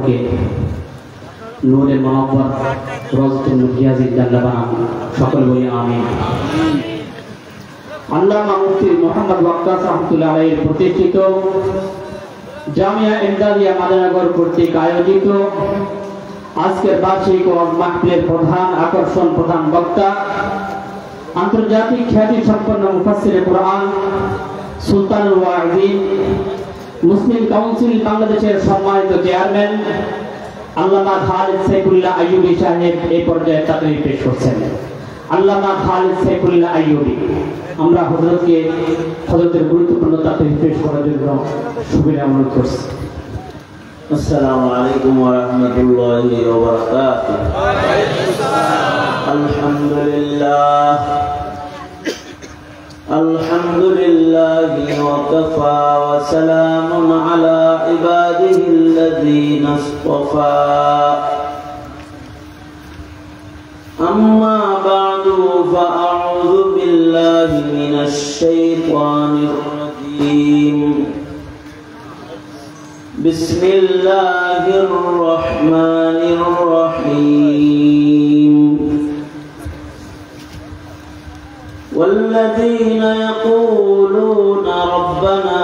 কবরকে নূরে মুনাওয়ার রওজাতুল মুফিয়াজিদ জান্নাত বানান। সকল বলি আমিন। আল্লামা মুফতি মুহাম্মদ ওয়াক্কাস রাহমাতুল্লাহ আলাইহির প্রতিষ্ঠিত জামিয়া ইমদাদিয়া মাদারনগর কর্তৃক আয়োজিত আজকের বার্ষিক ওয়াজ মাহফিলের প্রধান আকর্ষণ, প্রধান বক্তা, আন্তর্জাতিক খ্যাতি সম্পন্ন মুফাসসিরে কুরআন, সুলতানুল ওয়াইজিন, মুসলিম কাউন্সিল বাংলাদেশের সম্মানিত চেয়ারম্যান আল্লামা খালিদ সাইফুল্লাহ আইয়ুবী সাহেব এই পর্যায়ে তাকরীর পেশ করছেন। আল্লামা খালিদ সাইফুল্লাহ আইয়ুবী, আমরা হযরতের গুরুত্বপূর্ণ তাকরীর পেশ করার জন্য সুবিধা অনুরোধ করছি। আসসালামু আলাইকুম ওয়া রাহমাতুল্লাহি ওয়া বারাকাতুহু। ওয়া আলাইকুম আসসালাম। আলহামদুলিল্লাহ আলহামদুলিল্লাহি ওয়া কাফা ওয়া সালামুন আলা ইবাদিহিল্লাযীনা ইসতাফা। আম্মা বা'দু ফাআউযু বিল্লাহি মিনাশ শাইতানির রাজীম। বিসমিল্লাহির রহমানির রহিম। والذين يقولون ربنا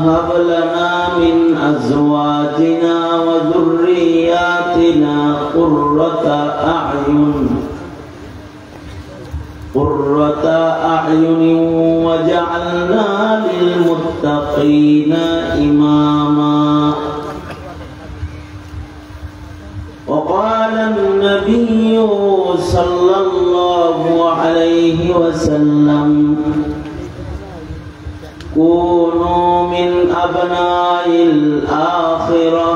هب لنا من أزواجنا وذرياتنا قرة أعين وجعلنا للمتقين إماما. وقال النبي صلى الله عليه وسلم كونوا من أبناء الآخرة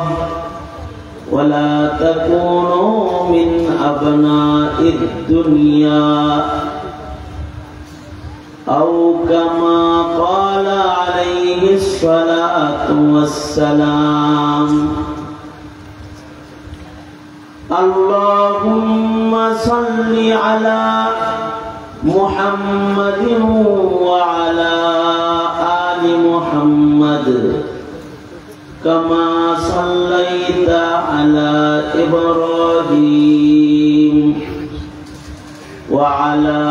ولا تكونوا من أبناء الدنيا أو كما قال عليه الصلاة والسلام. اللهم صل على محمد وعلى آل محمد كما صليت على إبراهيم وعلى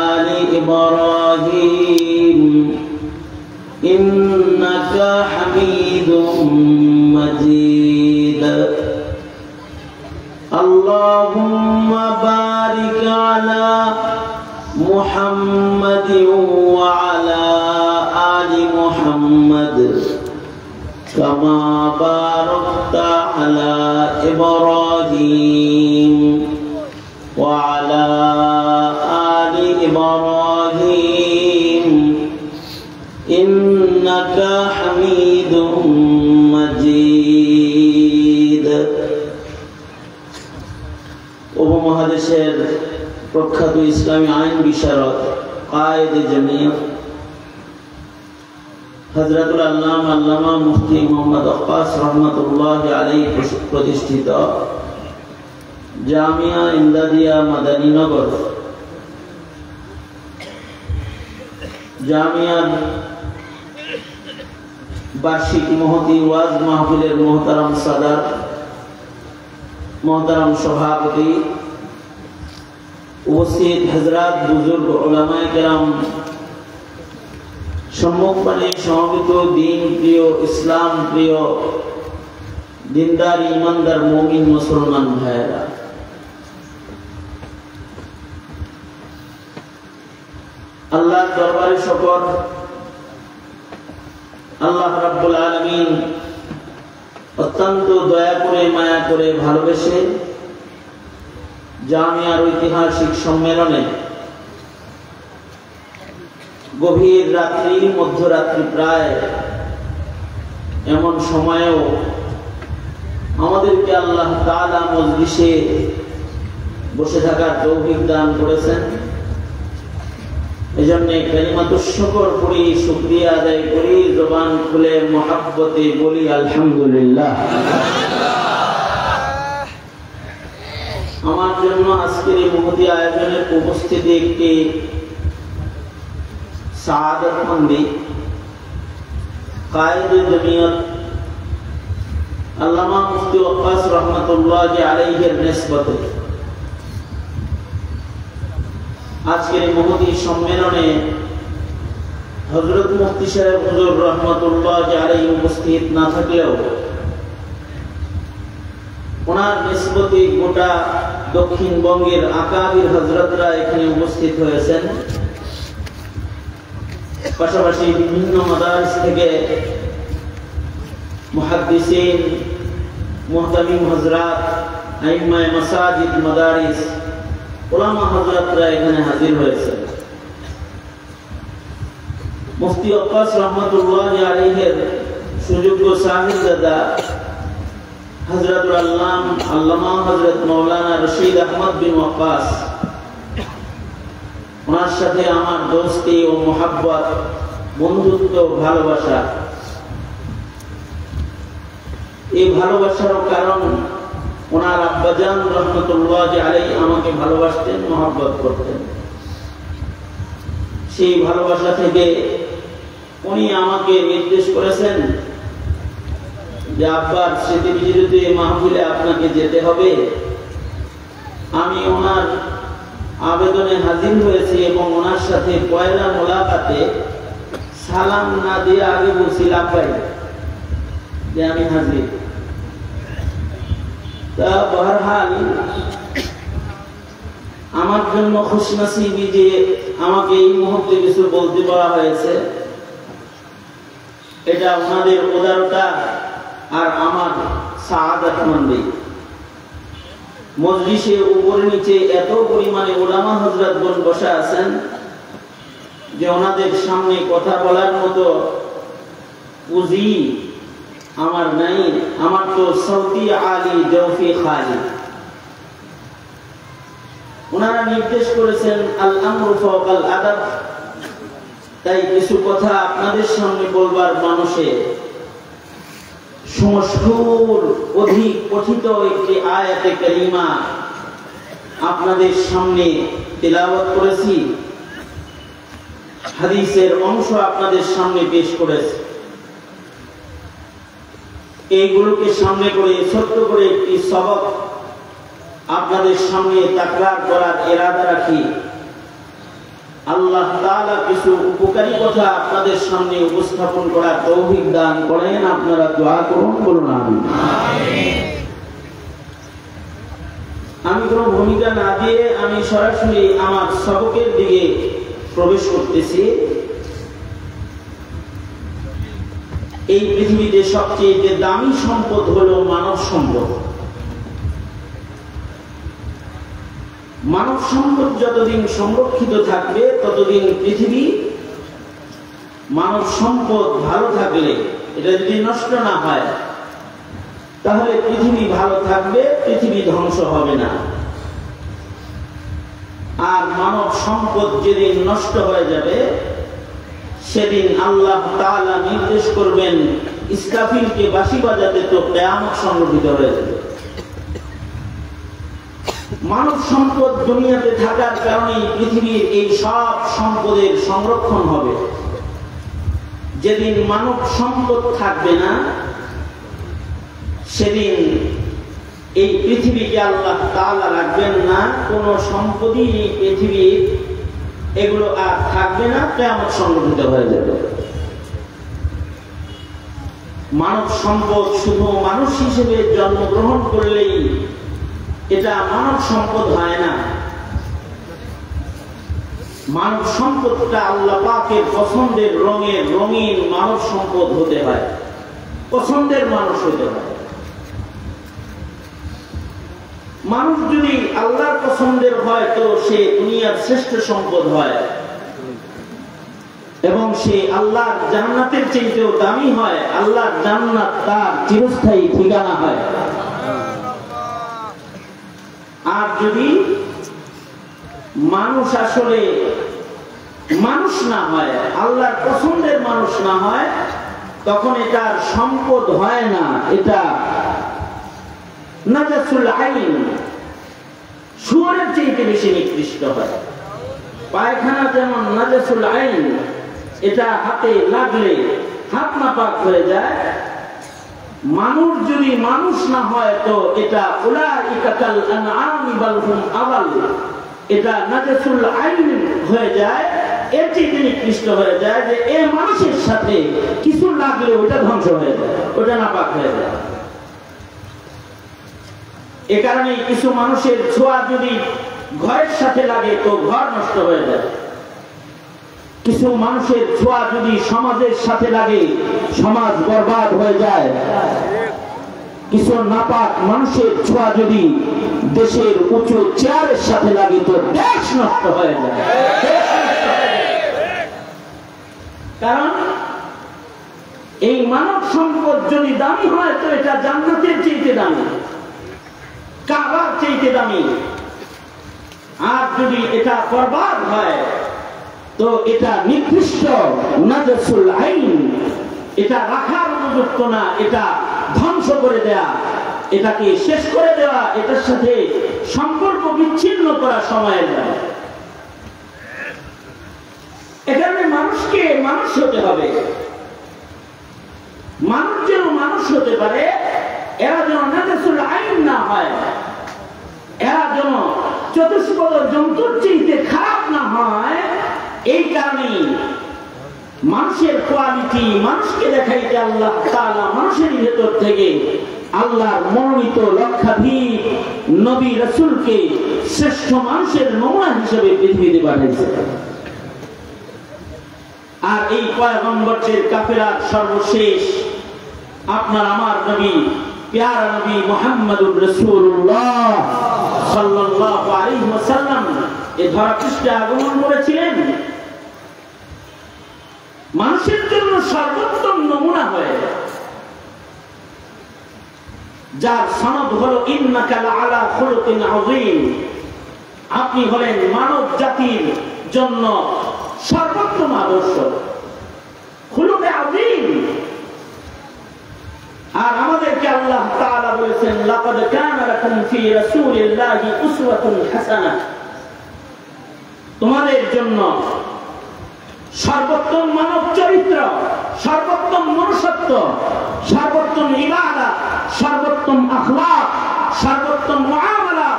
آل إبراهيم إنك حميد مجيد. اللهم بارك على محمد وعلى آل محمد كما باركت على إبراهيم وعلى آل إبراهيم إنك حميد مجيد. উপমহাদেশের প্রখ্যাত ইসলামী আইন বিশারদ কায়েদ জামিয়াত হযরতুল আল্লামা মুফতি মুহাম্মদ ওয়াক্কাস রাহমাতুল্লাহি আলাইহি প্রতিষ্ঠিত জামিয়া ইমদাদিয়া মাদানীনগর জামিয়ার বার্ষিক মহতী ওয়াজ মাহফিলের মোহতারাম সাদাত, মোহতারাম সভাপতি, উপস্থিত হযরত, বুজুর্গ, উলামায়ে কেরাম, সম্মুখপানে সমবেত দিন প্রিয়, ইসলাম প্রিয়, দিনদার ইমানদার মুমিন মুসলমান ভাইয়েরা, আল্লাহর দরবারে শুকর। আল্লাহ রাব্বুল আলামিন অত্যন্ত দয়া করে, মায়া করে, ভালোবেসে জামিয়ার ঐতিহাসিক সম্মেলনে গভীর রাত্রি, মধ্যরাত্রি প্রায় এমন সময়েও আমাদেরকে আল্লাহ তাআলা মজলিসে বসে থাকার তৌফিক দান করেছেন। এজন্য কালিমাতুশ শুকর পড়ি, শুকরিয়া আদায় করি, জবান খুলে মুহাব্বতে বলি আলহামদুলিল্লাহ। আমার জন্য আজকের এই মহতী আয়োজনের উপস্থিতি একটি সাআদাতমন্দি। কায়েদ জামিয়াত আল্লামা মুফতি ওয়াক্কাস রহমাতুল্লাহি আলাইহির নিসবতে আজকের মহতী সম্মেলনে হযরত মুফতি সাহেব হুজুর রহমাতুল্লাহি আলাইহি উপস্থিত না থাকলেও ওনার নিসবতে গোটা দক্ষিণবঙ্গের আকাবির হযরতরা এখানে উপস্থিত হয়েছেন। পাশাপাশি বিভিন্ন মাদারিস থেকে মুহাদ্দিসিন, মুহতামিম হযরত, আইম্মায়ে মাসাজিদ, মাদারিস, উলামা হযরতরা এখানে হাজির হয়েছে। মুফতি ওয়াক্কাস রহমাতুল্লাহি আলাইহির সুযোগ্য সাহিবজাদা হযরতুল আল্লামা হযরত মাওলানা রশিদ আহমদ বিন ওয়াক্কাস, ওনার সাথে আমার দোস্তি ও মোহাব্বত, বন্ধুত্ব, ভালোবাসা। এই ভালোবাসার কারণ ওনার আব্বাজান রহমতুল্লাহি আলাইহি আমাকে ভালোবাসতেন, মোহাব্বত করতেন। সেই ভালোবাসা থেকে উনি আমাকে নির্দেশ করেছেন যে আব্বার স্মৃতি বিজড়িত মাহফিলে আপনাকে যেতে হবে। আমি ওনার আবেদনে হাজির হয়েছি এবং ওনার সাথে পয়লা মোলাকাতে সালাম না দিয়ে আগে বলছিলাম ভাই যে আমি হাজির। তা বহরহাল আমার জন্য খুশনসিবি যে আমাকে এই মুহূর্তে কিছু বলতে বলা হয়েছে, এটা ওনাদের উদারতা আর আমার সাআদাতমন্দি। মজলিসে উপরে নিচে এত পরিমাণে উলামা হযরতগণ বসা আছেন যে ওনাদের সামনে কথা বলার মতো পুঁজি আমার নাই। আমার তো সৌতি আলী জৌফি খালি। ওনারা নির্দেশ করেছেন আল আমরু ফাওকাল আদাব। তাই কিছু কথা আপনাদের সামনে বলবার মানুষে সুমধুর অধিক পঠিত একটি আয়াতে কারিমা আপনাদের সামনে তেলাওয়াত করেছি, হাদিসের অংশ আপনাদের সামনে পেশ করেছি। এইগুলোকে সামনে করে ছোট্ট করে একটি সবক আপনাদের সামনে তাকরার করার ইরাদা রাখি। আল্লাহ তাআলা কিছু উপকারী কথা আপনাদের সামনে উপস্থাপন করার তৌফিক দান করেন। আপনারা দোয়া করুন, বলুন আমিন। আমি কোনো ভূমিকা না দিয়ে আমি সরাসরি আমার সবকের দিকে প্রবেশ করতেছি। এই পৃথিবীতে সবচেয়ে দামি সম্পদ হলো মানব সম্পদ। মানব সম্পদ যতদিন সংরক্ষিত থাকবে ততদিন পৃথিবী, মানব সম্পদ ভালো থাকলে, এটা যদি নষ্ট না হয় তাহলে পৃথিবী ভালো থাকবে, পৃথিবী ধ্বংস হবে না। আর মানব সম্পদ যেদিন নষ্ট হয়ে যাবে সেদিন আল্লাহ তাআলা নির্দেশ করবেন ইসরাফিলকে বাঁশি বাজাতে, তো কিয়ামত সংঘটিত হয়ে যাবে। মানব সম্পদ দুনিয়াতে থাকার কারণে পৃথিবীর এই সব সম্পদের সংরক্ষণ হবে। যেদিন মানব সম্পদ থাকবে না সেদিন এই পৃথিবীকে আল্লাহ তাআলা রাখবেন না, কোন সম্পদই এই পৃথিবীর এগুলো আর থাকবে না, কিয়ামত সংঘটিত হয়ে যাবে। মানব সম্পদ শুধু মানুষ হিসেবে জন্মগ্রহণ করলেই এটা মানব সম্পদ হয় না। মানব সম্পদটা আল্লাহ পাকের পছন্দের রঙের রঙিন মানব সম্পদ হতে হয়, পছন্দের মানুষ হতে হয়। মানুষ যদি আল্লাহর পছন্দের হয় তো সে দুনিয়ার শ্রেষ্ঠ সম্পদ হয় এবং সে আল্লাহর জান্নাতের চাইতেও দামি হয়। আল্লাহর জান্নাত তার চিরস্থায়ী ঠিকানা হয়। আর যদি মানুষ আসলে মানুষ না হয়, আল্লাহর পছন্দের মানুষ না হয়, তখন এটার সম্পদ হয় না, এটা নাজাসুল আইন, শুয়োরের চাইতে বেশি নিকৃষ্ট হয়। পায়খানা যেমন নাজাসুল আইন, এটা হাতে লাগলে হাত নাপাক হয়ে যায়, মানুষ যদি মানুষ না হয় তো এটা উলাইকা কাল আনআমি বাল হুম আযাল, এটা নাজাসুল আইন হয়ে যায়, এর চেয়ে নিকৃষ্ট হয়ে যায় যে এই মানুষের সাথে কিছু লাগলে ওটা ধ্বংস হয়ে যায়, ওটা নাপাক হয়ে যায়। এ কারণে কিছু মানুষের ছোঁয়া যদি ঘরের সাথে লাগে তো ঘর নষ্ট হয়ে যায়, কিছু মানুষের ছোঁয়া যদি সমাজের সাথে লাগে সমাজ বরবাদ হয়ে যায়, কিছু নাপাক মানুষের ছোঁয়া যদি দেশের উঁচু চেয়ারের সাথে লাগে তো দেশ নষ্ট হয়ে যায়। কারণ এই মানব সম্পদ যদি দামি হয় তো এটা জান্নাতের চাইতে দামি, কাবার চাইতে দামি। আর যদি এটা বরবাদ হয় তো এটা নিকৃষ্ট, নাজাসুল আইন, এটা রাখার উপযুক্ত না, এটা ধ্বংস করে দেয়া, এটাকে শেষ করে দেওয়া, এটার সাথে সম্পর্ক বিচ্ছিন্ন করা সময়ের দায়। এখানে মানুষকে মানুষ হতে হবে, মানুষ যেন মানুষ হতে পারে, এরা যেন নাজাসুল আইন না হয়, এরা যেন চতুষ্পদ জন্তুর চাইতে খারাপ না হয়। এই কারণে মানুষের কোয়ালিটি মানুষকে দেখাইতে আল্লাহ তাআলা মানুষের ভেতর থেকে আল্লাহর মনোনীত লক্ষাধিক নবী রাসূলকে শ্রেষ্ঠ মানুষের নমুনা হিসেবে পৃথিবীতে পাঠিয়েছে। আর এই পয়গম্বরদের কাফেলার সর্বশেষ আপনার আমার নবী, প্যারা নবী মুহাম্মদুর রাসূলুল্লাহ সাল্লাল্লাহু আলাইহি ওয়াসাল্লাম এই ধরাপৃষ্ঠে আগমন করেছিলেন মানুষের জন্য সর্বোত্তম নমুনা হয়ে, যার সনদ হলো ইন্নাকা লাআলা খুলুকিন আযীম, আপনি হলেন মানব জাতির জন্য সর্বোত্তম আদর্শ, খুলুকে আযীম। আর আমাদেরকে আল্লাহ তাআলা বলেছেন লাকাদ কানা লাকুম ফি রাসূলিল্লাহি উসওয়াতুন হাসানাহ, তোমাদের জন্য সর্বোত্তম মানব চরিত্র, সর্বোত্তম মনুষ্যত্ব, সর্বোত্তম ইবাদত, সর্বোত্তম আখলাক, সর্বোত্তম মুআমালা,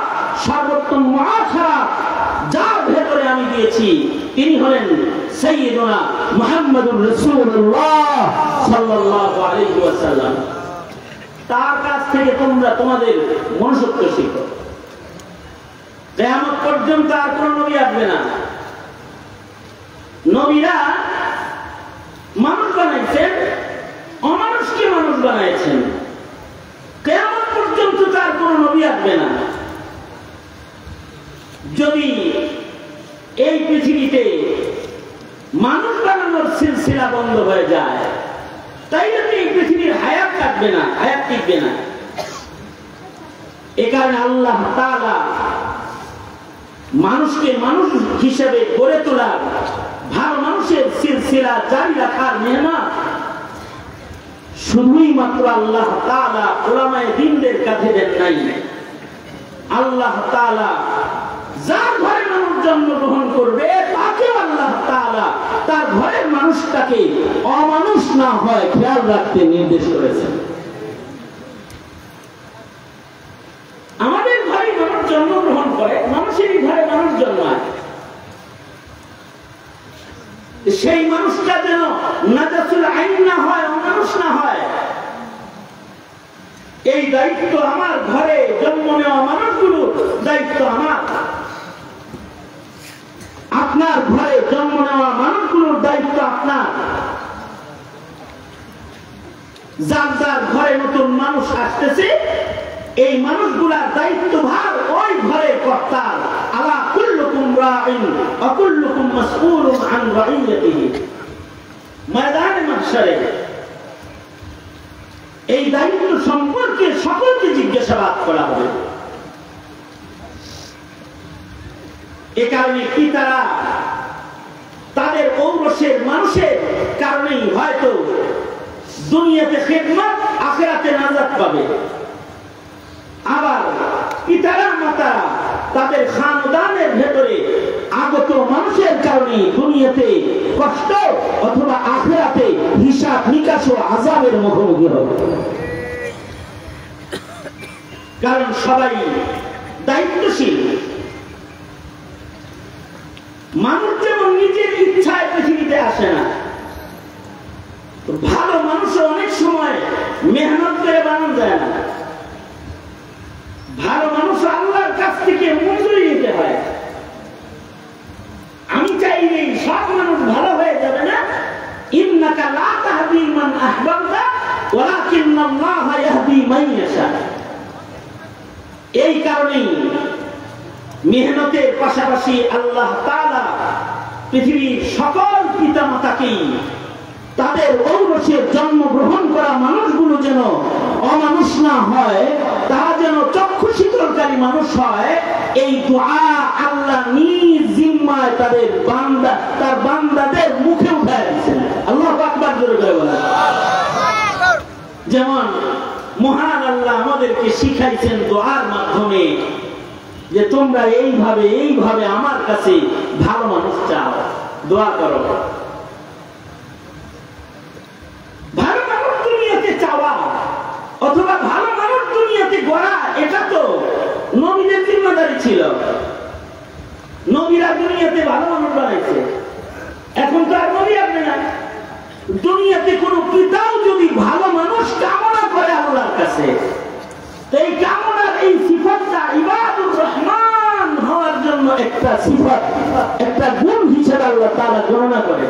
সর্বোত্তম মুআশারা যার ভেতরে আমি দিয়েছি তিনি হলেন সাইয়্যিদুনা মুহাম্মদুর রাসূলুল্লাহ সাল্লাল্লাহু আলাইহি ওয়াসাল্লাম। তার কাছ থেকে তোমরা তোমাদের মনুষ্যত্ব শিখো। কিয়ামত পর্যন্ত আর কোন নবী আসবে না। নবীরা মানুষ বানাইছেন, অমানুষকে মানুষ বানাইছেন, কিয়ামত পর্যন্ত তার কোন নবী আসবে না। যদি এই পৃথিবীতে মানুষ বানানোর সিলসিলা বন্ধ হয়ে যায় তাইলে এই পৃথিবীর হায়াত কাটবে না, হায়াত টিকবে না। এ কারণে আল্লাহ তাআলা মানুষকে মানুষ হিসেবে গড়ে তোলার, ভালো মানুষের সিলসিলা জারি রাখার মেহনত শুধুই মাত্র আল্লাহ তাআলা উলামায়ে দ্বীনদের কাছে দেন নাই। আল্লাহ তাআলা যার ঘরে মানুষ জন্মগ্রহণ করবে তাকে আল্লাহ তাআলা তার ঘরের মানুষটাকে অমানুষ না হয় খেয়াল রাখতে নির্দেশ করেছেন। আমাদের ঘরে মানুষ জন্মগ্রহণ করে, মানুষেরই ঘরে মানুষ জন্মায়, সেই মানুষটা যেন নাজাসুল আইন না হয়, অমানুষ না হয়, এই দায়িত্ব আমার। ঘরে জন্ম নেওয়া মানুষগুলোর দায়িত্ব আমার। আপনার ঘরে জন্ম নেওয়া মানুষগুলোর দায়িত্ব আপনার। যার যার ঘরে নতুন মানুষ আসতেছে এই মানুষগুলার দায়িত্বভার ওই ঘরের কর্তার। আলা কুল্লুকুম রাইন ওয়া কুল্লুকুম মাসউলুন আন রাইয়াতিহি। ময়দানে মাহশারে এই দায়িত্ব সম্পর্কে সকলকে জিজ্ঞাসাবাদ করা হবে। এ কারণে পিতারা তাদের ঔরসের মানুষের কারণেই হয়তো দুনিয়াতে খেদমত, আখিরাতে নাজাত পাবে। আবার পিতারা মাতারা তাদের খানদানের ভেতরে আগত মানুষের কারণে দুনিয়াতে কষ্ট অথবা আখিরাতে হিসাব নিকাশ ও আযাবের মুখোমুখি হবে। কারণ সবাই দায়িত্বশীল। মানুষ যেমন নিজের ইচ্ছায় পৃথিবীতে আসে না, ভালো মানুষও অনেক সময় মেহনত করে বানানো যায় না। ভালো মানুষ আল্লাহর কাছ থেকে মঞ্জুরি নিতে হয়। আমি চাইলেই সব মানুষ ভালো হয়ে যাবে না। ইন্নাকা লা তাহদি মান আহবাবতা ওয়ালাকিন্নাল্লাহা ইয়াহদি মান ইয়াশা। এই কারণেই মেহনতের পাশাপাশি আল্লাহ তাআলা পৃথিবীর সকল পিতামাতাকেই তাদের ঔরসে জন্মগ্রহণ করা মানুষগুলো যেন অমানুষ না হয়, তারা যেন চক্ষু শীতলকারী মানুষ হয়, এই দোয়া আল্লাহ নিজ জিম্মায় তার বান্দাদের মুখে উঠায় দিয়েছেন। আল্লাহু আকবার জোরে করে বলেন। যেমন মহান আল্লাহ আমাদেরকে শিখাইছেন দোয়ার মাধ্যমে যে তোমরা এইভাবে আমার কাছে ভালো মানুষ চাও, দোয়া করো। ভালো মানুষ দুনিয়াতে চাওয়া অথবা ভালো মানুষ দুনিয়াতে গড়া, এটা তো নবীদের জিম্মাদারি ছিল। নবীরা দুনিয়াতে ভালো মানুষ বানাইছে। এখন তো আর নবী আসবে না। দুনিয়াতে কোন পিতাও যদি ভালো মানুষ কামনা করে আল্লাহর কাছে, এই কামনার এই সিফাতটা ইবাদুর রহমান হওয়ার জন্য একটা সিফাত, একটা গুণ হিসেবে আল্লাহ তাআলা গণনা করে।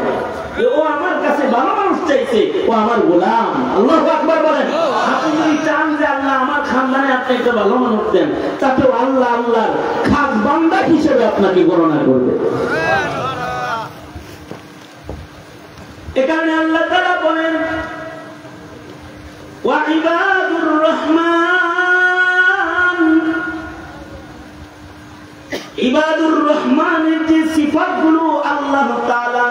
ও আমার কাছে ভালো মানুষ চাইছে, ও আমার গোলাম। আল্লাহু আকবার বলেন। আপনি যদি চান যে আল্লাহ আমার খানদানে আপনি একটা ভালো মানুষ দেন, তাতেও আল্লাহ আল্লাহর খাস বান্দা হিসেবে আপনাকে গণনা করবে। এখানে আল্লাহ তাআলা বলেন ওয়া ইবাদুর রহমান, ইবাদুর রহমানের যে সিফাতগুলো আল্লাহ তাআলা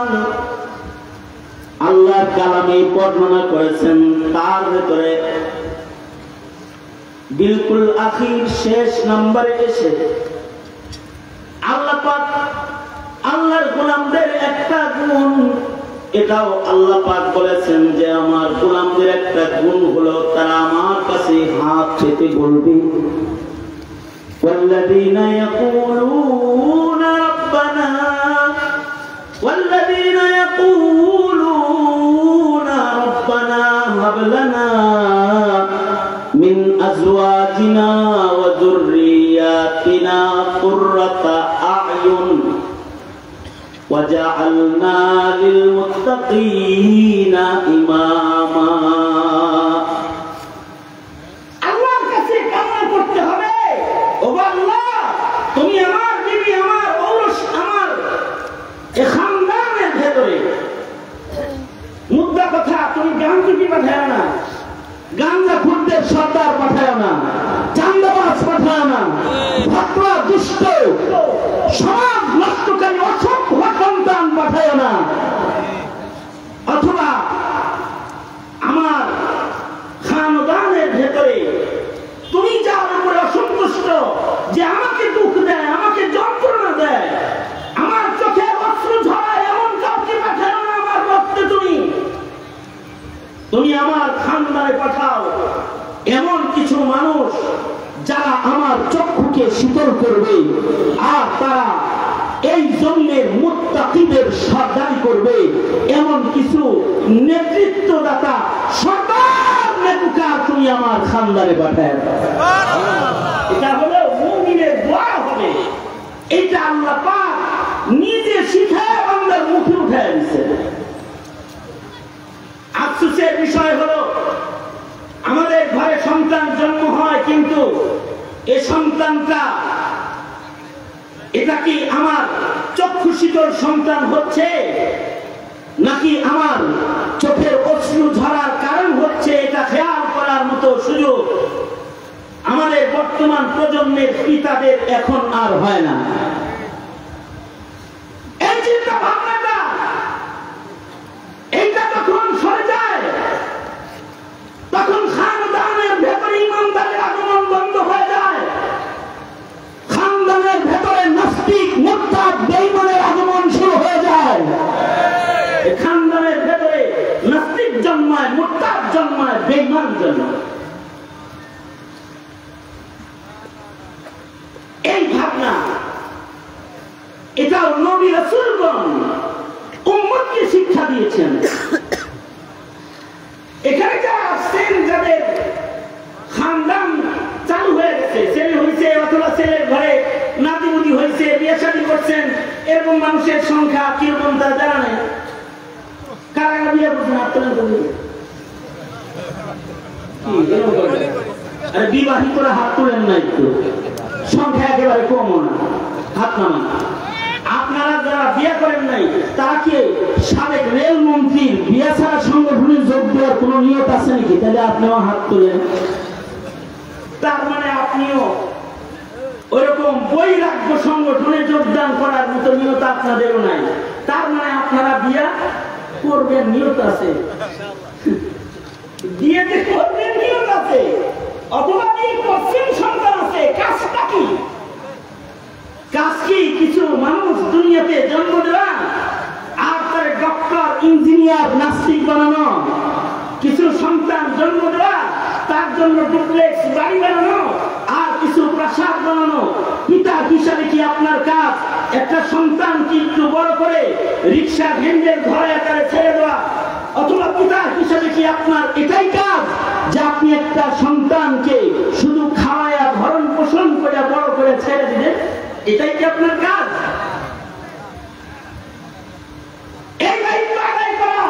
আল্লাহর কালামে বর্ণনা করেছেন, তার ভিতরে বিলকুল আখির শেষ নম্বরে এসে আল্লাহ পাক আল্লাহর গোলামদের একটা গুণ, এটাও আল্লাহ পাক বলেছেন যে আমার গোলামদের একটা গুণ হলো তারা আমার কাছে হাত পেতে বলবে ওয়াল্লাযীনা ইয়াকুলুনা রাব্বানা ওয়াল্লাযীনা ইয়াকুলুনা রাব্বানা হাব লানা মিন আজওয়াজিনা ওয়া যুররিয়াতিনা কুররাতা আ'য়ুন وجعلنا للمتقين إماما। আল্লাহর কাছে কামনা করতে হবে, ও আল্লাহ তুমি আমার বিবি, আমার ঔরস, আমার এই খানদানের ভেতরে, মুদ্রা কথা, তুমি গাঞ্জুকি পাঠায় না, গাঞ্জা খুঁড়দের সর্দার পাঠায় না, চান্দাবাজ পাঠায় না, ভদ্রা দুষ্ট সমাজ নষ্টকারী অসভ্য সন্তান পাঠায় না, অথবা আমার খানদানের ভেতরে তুমি যার উপরে অসন্তুষ্ট, যে আমাকে দুঃখ দেয়, আমাকে যন্ত্রণা দেয়, আমার চোখে অশ্রু ঝরায়, এমন কাউকে পাঠায় না আমার রক্তে। তুমি আমার খানদানে পাঠাও এমন কিছু মানুষ যারা আমার চক্ষুকে শীতল করবে, আর তারা এই জমিনের মুত্তাকিদের সরদারি করবে, এমন কিছু নেতৃত্বদাতা সরদার নেকুকার তুমি আমার খানদানে পাঠায়। এটা হলো মুমিনের দোয়া হবে। এটা আল্লাহ পাক নিজে শিখায় বান্দার মুখে উঠায় দিয়েছে। আফসোসের বিষয় হলো আমাদের ঘরে সন্তান জন্ম হয়, কিন্তু এই সন্তানটা এটা কি আমার চক্ষু শীতল সন্তান হচ্ছে, নাকি আমার চোখের অশ্রু ঝরার কারণ হচ্ছে, এটা খেয়াল করার মতো সুযোগ আমাদের বর্তমান প্রজন্মের পিতাদের এখন আর হয় না। এই চিন্তা ভাবনাটা এইটা যখন সরে যায়, তখন খানদানের ভেতরে ইমানদারের আগমন বন্ধ হয়ে যায়, খানদানের ভেতরে নাস্তিক মুরতাদ বেঈমানের আগমন শুরু হয়ে যায়। খানদানের ভেতরে নাস্তিক জন্মায়, মুরতাদ জন্মায়, বেঈমান জন্মায়। না, এটাও নবী রাসূলগণ উম্মতকে শিক্ষা দিয়েছেন। এখানে যারা আসছেন, যাদের খানদান চালু হয়ে গেছে, ছেলে হয়েছে অথবা ছেলের ঘরে নাতিপুতি হয়েছে, বিয়ে শাদী করছেন, এরকম মানুষের সংখ্যা কিরকম তা জানা নেই। কারা কারা বিয়ে করছেন আপনারা বলুন? বিবাহিতরা হাত তোলেন না, একটু সংখ্যা একেবারে কম না, হাত নামান। আপনারা যারা বিয়ে করেন নাই, তারা কি সাবেক রেলমন্ত্রীর বিয়ে ছাড়া সংগঠনে যোগ দেওয়ার কোন নিয়ত আছে নাকি? তাহলে আপনিও হাত তোলেন। তার মানে আপনিও ওইরকম বৈরাগ্য সংগঠনে যোগদান করার মতো নিয়ত আপনাদেরও নাই। তার মানে আপনারা বিয়ে করবেন, নিয়ত আছে, বিয়েতে করবেন, নিয়ত আছে, অথবা করছেন, সন্তান আছে। কাজটা কি? কাজ কি? কিছু মানুষ দুনিয়াতে জন্ম দেওয়া আর তার ডক্টর, ইঞ্জিনিয়ার, নাস্তিক বানানো, কিছু সন্তান জন্ম দেওয়া, তার জন্য ডুপ্লেক্স বাড়ি বানানো, আর কিছু প্রাসাদ বানানো। পিতা হিসাবে কি আপনার কাজ একটা সন্তানকে একটু বড় করে রিক্সা ভেন্ডের ঘরে আকারে ছেড়ে দেওয়া? অথবা পিতা হিসাবে কি আপনার এটাই কাজ যে আপনি একটা সন্তানকে শুধু খাওয়ায়া ভরণ পোষণ করে বড় করে ছেড়ে দিলেন? এটাই কি আপনার কাজ? এই দায়িত্ব আদায় করা,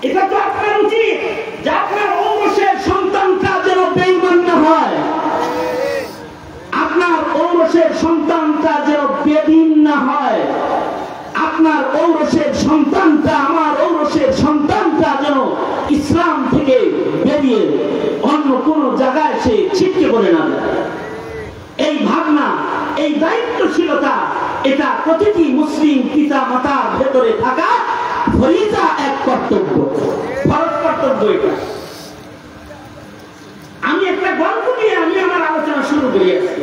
এটা তো আপনার উচিত যে আপনার ঔরসের সন্তানটা যেন বেঈমান না হয়, আপনার ঔরসের সন্তানটা যেন বেদীন না হয়, আপনার ঔরসের সন্তানটা, আমার ঔরসের সন্তানটা যেন ইসলাম থেকে বেরিয়ে অন্য কোন জায়গায় সে ছিটকে পড়ে না যায়। এই ভাবনা, এই দায়িত্বশীলতা, এটা প্রতিটি মুসলিম পিতা মাতার ভেতরে থাকা ফরিজা, এক কর্তব্য, ফরজ কর্তব্য এটা। আমি একটা গল্প দিয়ে আমি আমার আলোচনা শুরু করি আজকে।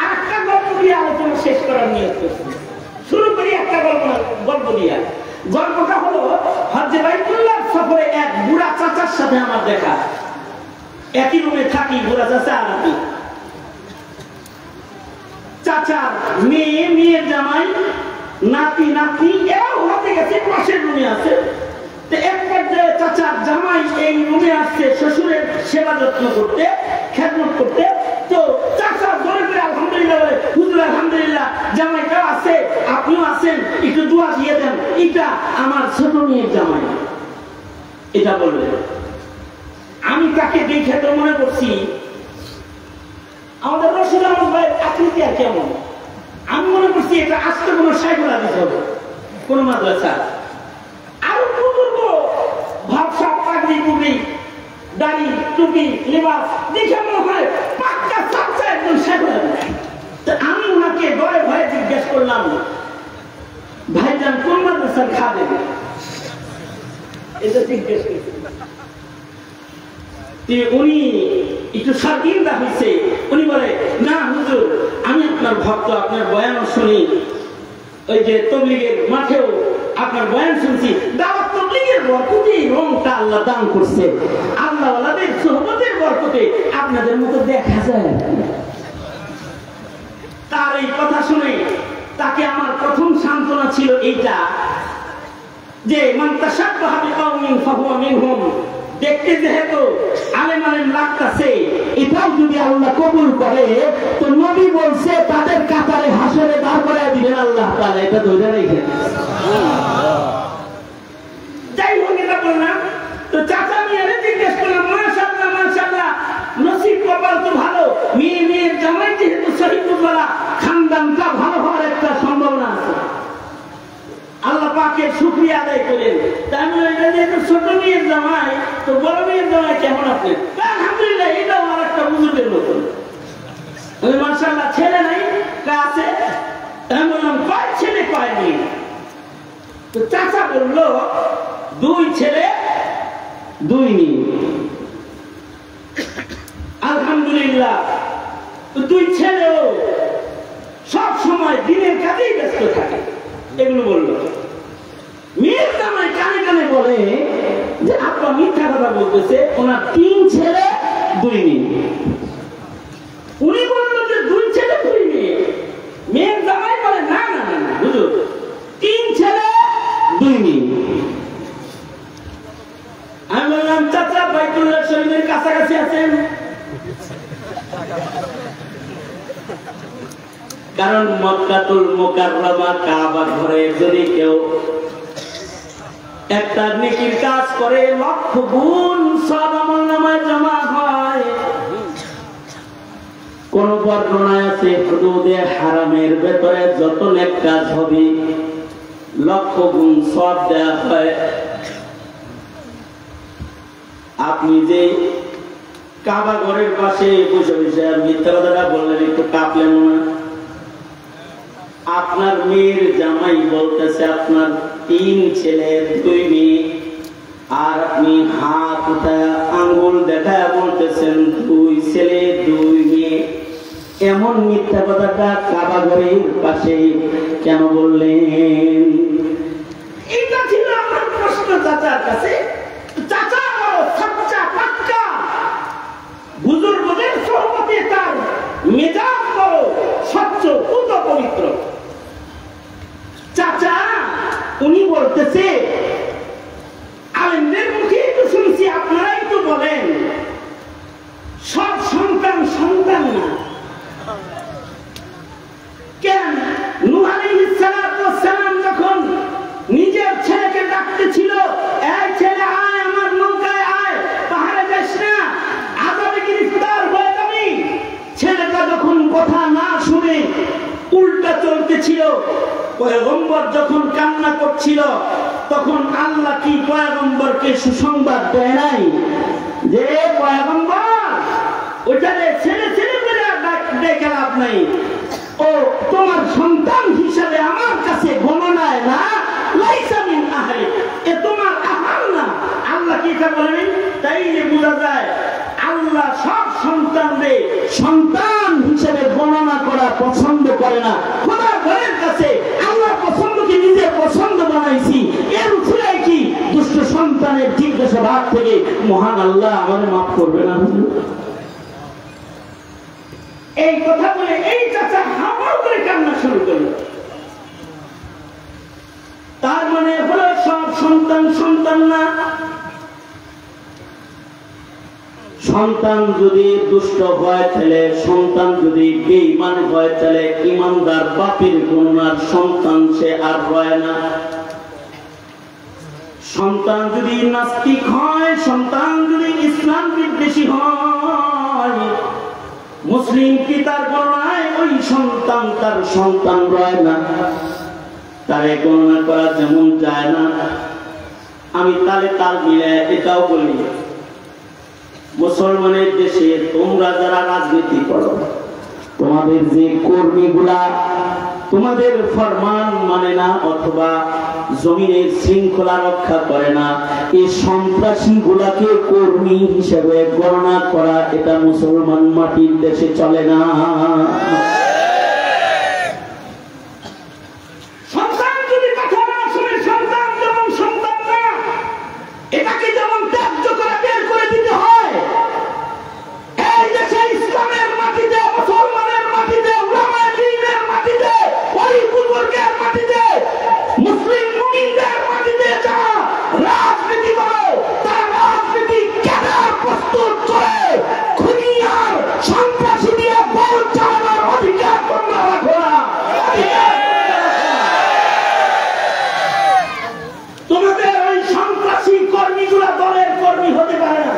আর একটা গল্প দিয়ে আলোচনা শেষ করার নিয়ত করছি। শুরু করি একটা গল্প দিয়ে। গল্পটা হলো হজ্জে বাইতুল্লাহ সফরে এক বুড়া চাচার সাথে আমার দেখা। একই রুমে থাকি, বুড়া চাচা আর আমি। চাচার মেয়ে, মেয়ের জামাই, নাতি, নাতনি, এরাও হাতে গেছে, পাশের রুমে আছে। এক পর্যায়ে চাচার জামাই এই রুমে আসছে শ্বশুরের সেবা যত্ন করতে, খেদমত করতে। তো চাচা ধরে করে আলহামদুলিল্লাহ বলে, হুজুর আলহামদুলিল্লাহ, জামাইটাও আছে, আপনিও আছেন, একটু দোয়া দিয়ে দেন, এটা আমার ছোট মেয়ের জামাই। এটা বললেন। আমি তাকে দেখে তো মনে করছি আমাদের রশিদ আহমদ ভাইয়ের আকৃতি আর কেমন। আমি মনে করছি এটা আজকে কোনো সাইকেল দিতে হবে, কোন মাদ্রাসা। আরো বুজুর্গ ভাবসা, পাগড়ি টুপি, দাড়ি, টুপি, লেবাস দেখে মনে হয় পাক্কা চাচা, একদম সাইকেল। আমি ওনাকে ভয়ে ভয়ে জিজ্ঞেস করলাম, ভাইজান কোন মাদ্রাসার খাদেম? এটা জিজ্ঞেস করছি। উনি একটু সার্গিন্দা হয়েছে। উনি বলে, না হুজুর, আমি আপনার ভক্ত, আপনার বয়ান শুনি, ওই যে তবলিগের মাঠেও আপনার বয়ান শুনছি। দাওয়াত তবলিগের বরকতে রংটা আল্লাহ দান করছে, আল্লাহ ওয়ালাদের সোহবতের বরকতে আপনাদের মতো দেখা যায়। তার এই কথা শুনে তাকে আমার প্রথম সান্ত্বনা ছিল এইটা যে মান তাশাব্বাহা বিকাওমিন ফাহুয়া মিনহুম। দেখতে যেহেতু আলেম আলেম লাগতেছে, এটাও যদি আল্লাহ কবুল করে তো নবী বলছে তাদের কাতারে হাসরে দাঁড় করায় দিবেন আল্লাহ তাআলা। এটা ধরে রেখে যাই হোক, এটা বললাম। তো চাচা মেয়েরে জিজ্ঞেস করলাম, মাশাআল্লাহ মাশাআল্লাহ, নসিব কপাল তো ভালো, মেয়ে মেয়ের জামাই যেহেতু শরীফুল্লাহ, খানদানটা ভালো হওয়ার একটা সম্ভাবনা আছে। আল্লাহ পাকের শুকরিয়া আদায় করেন। তাই এটা যেহেতু ছোট মেয়ের জামাই, তো বড় মেয়ের জামাই কেমন আছে? আলহামদুলিল্লাহ, এটাও আমার একটা বুজুর্গের মতন। মাশাআল্লাহ, ছেলে নাই আছে? আমি বললাম, কয় ছেলে কয় মেয়ে? তো চাচা বললো, 2 ছেলে 2 মেয়ে। আলহামদুলিল্লাহ। 2 ছেলেও সব সময় দিনের কাজেই ব্যস্ত থাকে। এগুলো বললো। মেয়ের জামাই কানে কানে বলে যে আপা মিথ্যা কথা বলতেছে, ওনার 3 ছেলে 2 মেয়ে। উনি বললো যে 2 ছেলে 2 মেয়ে। কারণ মক্কাতুল মুকাররমা কাবা ঘরে যদি কেউ একটা নেকির কাজ করে লক্ষ গুণ সওয়াব আমলনামায় জমা হয়। কোন বর্ণনায় আছে হুদুদে হারামের ভেতরে যত নেক কাজ হবে লক্ষ গুণ সওয়াব দেয়া হয়। আপনি যে কাবা ঘরের পাশে বসে বসে মিথ্যা কথাটা বললেন, একটু কাঁপলেন না? আপনার মেয়ের জামাই বলতেছে আপনার 3 ছেলে 2 মেয়ে, আর আপনি হাত উঠায় আঙ্গুল দেখায় বলতেছেন 2 ছেলে 2 মেয়ে। এমন মিথ্যা কথাটা কাবা ঘরের পাশে কেন বললেন? এটা ছিল আমার প্রশ্ন চাচার কাছে। চাচা সচ্চা পাক্কা বুজুর্গদের সোহবতে তার মেজাজ বড় স্বচ্ছ পুত পবিত্র। চাচা উনি বলতেছে, আলেমদের মুখে তো শুনছি, আপনারাই তো বলেন সব সন্তান সন্তান না। কেন নূহ আলাইহিস সালাম যখন নিজের ছেলেকে ডাকতেছিল, এই ছেলে আয় আমার নৌকায় আয়, পাহাড়ে যাস না, আযাবে গ্রেফতার হয়ে যাবি। ছেলেটা যখন কথা না শুনে উল্টা চলতেছিল, পয়গম্বর যখন কান্না করছিল, তখন আল্লাহ কি পয়গম্বরকে সুসংবাদ দেয় নাই যে পয়গম্বর ওইটারে ছেলে ছেলে বলে ডেকে লাভ নাই, ও তোমার সন্তান হিসাবে আমার কাছে গণনায় না, লাইসা মিন আহলি, এ তোমার আহাল না। আল্লাহ কি এটা বলেন? তাইলে বোঝা যায় আল্লাহ সব সন্তানদের সন্তান হিসেবে গণনা করা পছন্দ করে না। খোদার ঘরের কাছে আল্লাহ পছন্দকে নিজের পছন্দ বানাইছি, এর উঠলাই কি দুষ্ট সন্তানের জিজ্ঞাসাবাদ থেকে মহান আল্লাহ আমাদের মাফ করবে না? এই কথা বলে এই চাচা হামার করে কান্না শুরু করল। তার মানে হলো সব সন্তান সন্তান না। সন্তান যদি দুষ্ট হয় তাহলে, সন্তান যদি বেঈমান হয় তাহলে ইমানদার বাপের গণনার সন্তান সে আর রয় না। সন্তান যদি নাস্তিক হয়, সন্তান যদি ইসলাম বিদ্বেষী হয়, মুসলিম পিতার গণনায় ওই সন্তান তার সন্তান রয় না, তারে গণনা করা যেমন যায় না। আমি তালে তাল মিলে এটাও বলি, মুসলমানের দেশে তোমরা যারা রাজনীতি করো, তোমাদের যে কর্মীগুলা তোমাদের ফরমান মানে না অথবা জমিনের শৃঙ্খলা রক্ষা করে না, এই সন্ত্রাসী গুলাকে কর্মী হিসেবে গণনা করা এটা মুসলমান মাটির দেশে চলে না। সন্তান যদি কথা না শুনে, সন্তান যেমন সন্তান না, এটাকে যেমন ত্যায্য করে বের করে দিতে হয়। এই দেশে ইসলামের মাটিতে, মুসলমানের মাটিতে, উলামায়ে দ্বীনের মাটিতে, ওই বুজুর্গের মাটিতে, মুসলিম মুমিনদের মাটিতে যারা রাজনীতি করে, তারা রাজনীতি ক্যাডার প্রস্তুত করে খুনিয়ার সন্ত্রাসী দিয়ে বল চালানোর অধিকার তোমরা রাখো না। তোমাদের ওই সন্ত্রাসী কর্মীগুলা দলের কর্মী হতে পারে না,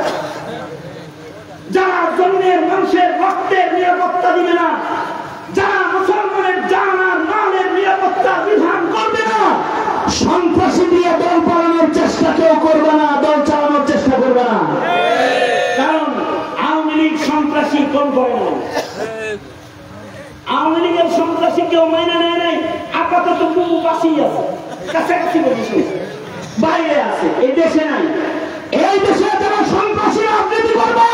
যারা জন্মের মানুষের রক্তের নিরাপত্তা দিবে না, যারা মুসলমানের জান আর মালের নিরাপত্তা বিধান করবে না, সন্ত্রাসী দিয়ে দল পালানোর চেষ্টা কেউ করবে না, দল চালানোর চেষ্টা করবে না। কারণ আওয়ামী লীগ সন্ত্রাসী কোন করে না, আওয়ামী লীগের সন্ত্রাসী কেউ মাইনে নেয় নাই। আপাতত বহু পাশেই আছে, কাছাকাছি বসে বাইরে আছে, এই দেশে নাই। এই দেশে যারা সন্ত্রাসী রাজনীতি করবে,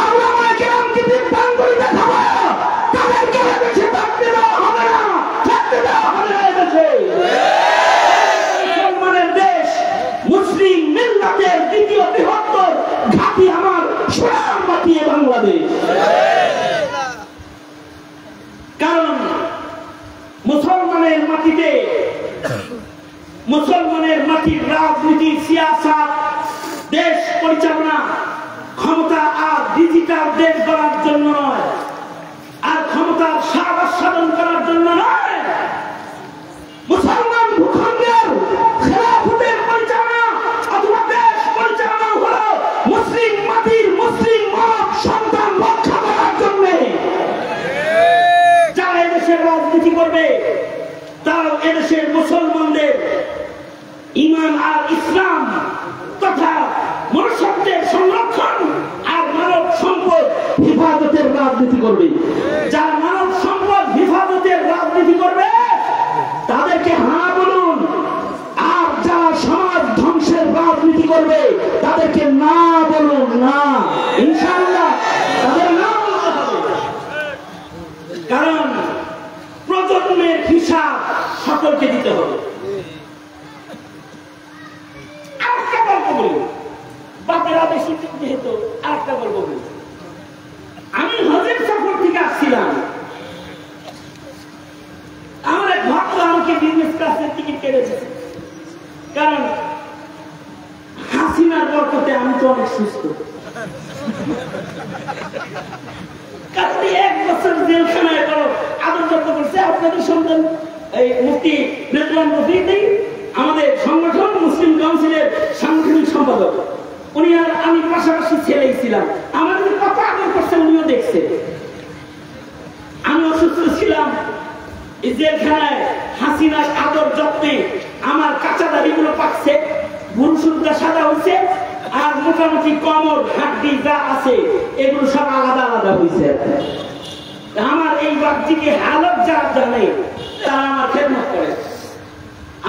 আমরা আমাকে রাজনীতির প্রাঙ্গণে দেখাবো, তাদেরকে দেশে থাকতে দেওয়া হবে না, থাকতে দেওয়া হবে না। দেশে মুসলমানের দেশ, মুসলিম মিল্লাতের দ্বিতীয় বৃহত্তর ঘাঁটি আমার সোনার মাটি বাংলাদেশ। কারণ মুসলমানের মাটিতে, মুসলমানের মাটির রাজনীতি, সিয়াসত, দেশ পরিচালনা, ক্ষমতা আর ডিজিটাল দেশ গড়ার জন্য নয়, আর ক্ষমতার স্বাদ আস্বাদন করার জন্য নয়। মুসলমান ভূখণ্ডের খেলাফতের পরিচালনা অথবা দেশ পরিচালনা হলো মুসলিম মাটির মুসলিম মত সন্তান রক্ষা করার জন্য। যারা এদেশের রাজনীতি করবে তারা এদেশের মুসলমানদের ঈমান আর ইসলাম তথা মনুষ্যত্বের সংরক্ষণ আর মানব সম্পদ হেফাজতের রাজনীতি করবে। যারা মানব সম্পদ হেফাজতের রাজনীতি করবে তাদেরকে হ্যাঁ বলুন, আর যারা সমাজ ধ্বংসের রাজনীতি করবে তাদেরকে না বলুন না। ইনশাআল্লাহ তাদের নাম বলতে হবে, কারণ প্রজন্মের হিসাব সকলকে দিতে হবে। আরেকটা গল্প বলি, বাপেরা বেশি যেহেতু আরেকটা গল্প বলি। আমি হজের সফর থেকে আসছিলাম, আমার এক ভক্ত আমাকে বিজনেস ক্লাসের টিকিট কেটে দিয়েছে, কারণ হাসিনার বরকতে আমি তো অনেক সুস্থ। কারণ 1 বছর জেলখানায় বড় আদর যত্ন করছে আপনাদের সন্তান এই মুফতি রেজওয়ান রফিক, আমাদের সংগঠন মুসলিম কাউন্সিলের সাংগঠনিক সম্পাদক। উনি আর আমি পাশাপাশি ছেলেই ছিলাম, আমাদের কত আদর করছে উনিও দেখছে। আমি অসুস্থ ছিলাম, জেলখানায় হাসিনার আদর যত্নে আমার কাঁচা দাড়িগুলো পাকছে, ভুরুসুরটা সাদা হয়েছে, আর মোটামুটি কমর হাড্ডি যা আছে এগুলো সব আলাদা আলাদা হয়েছে। আমার এই বাচ্চিকে হালত যারা জানে তারা আমার খেদমত করে।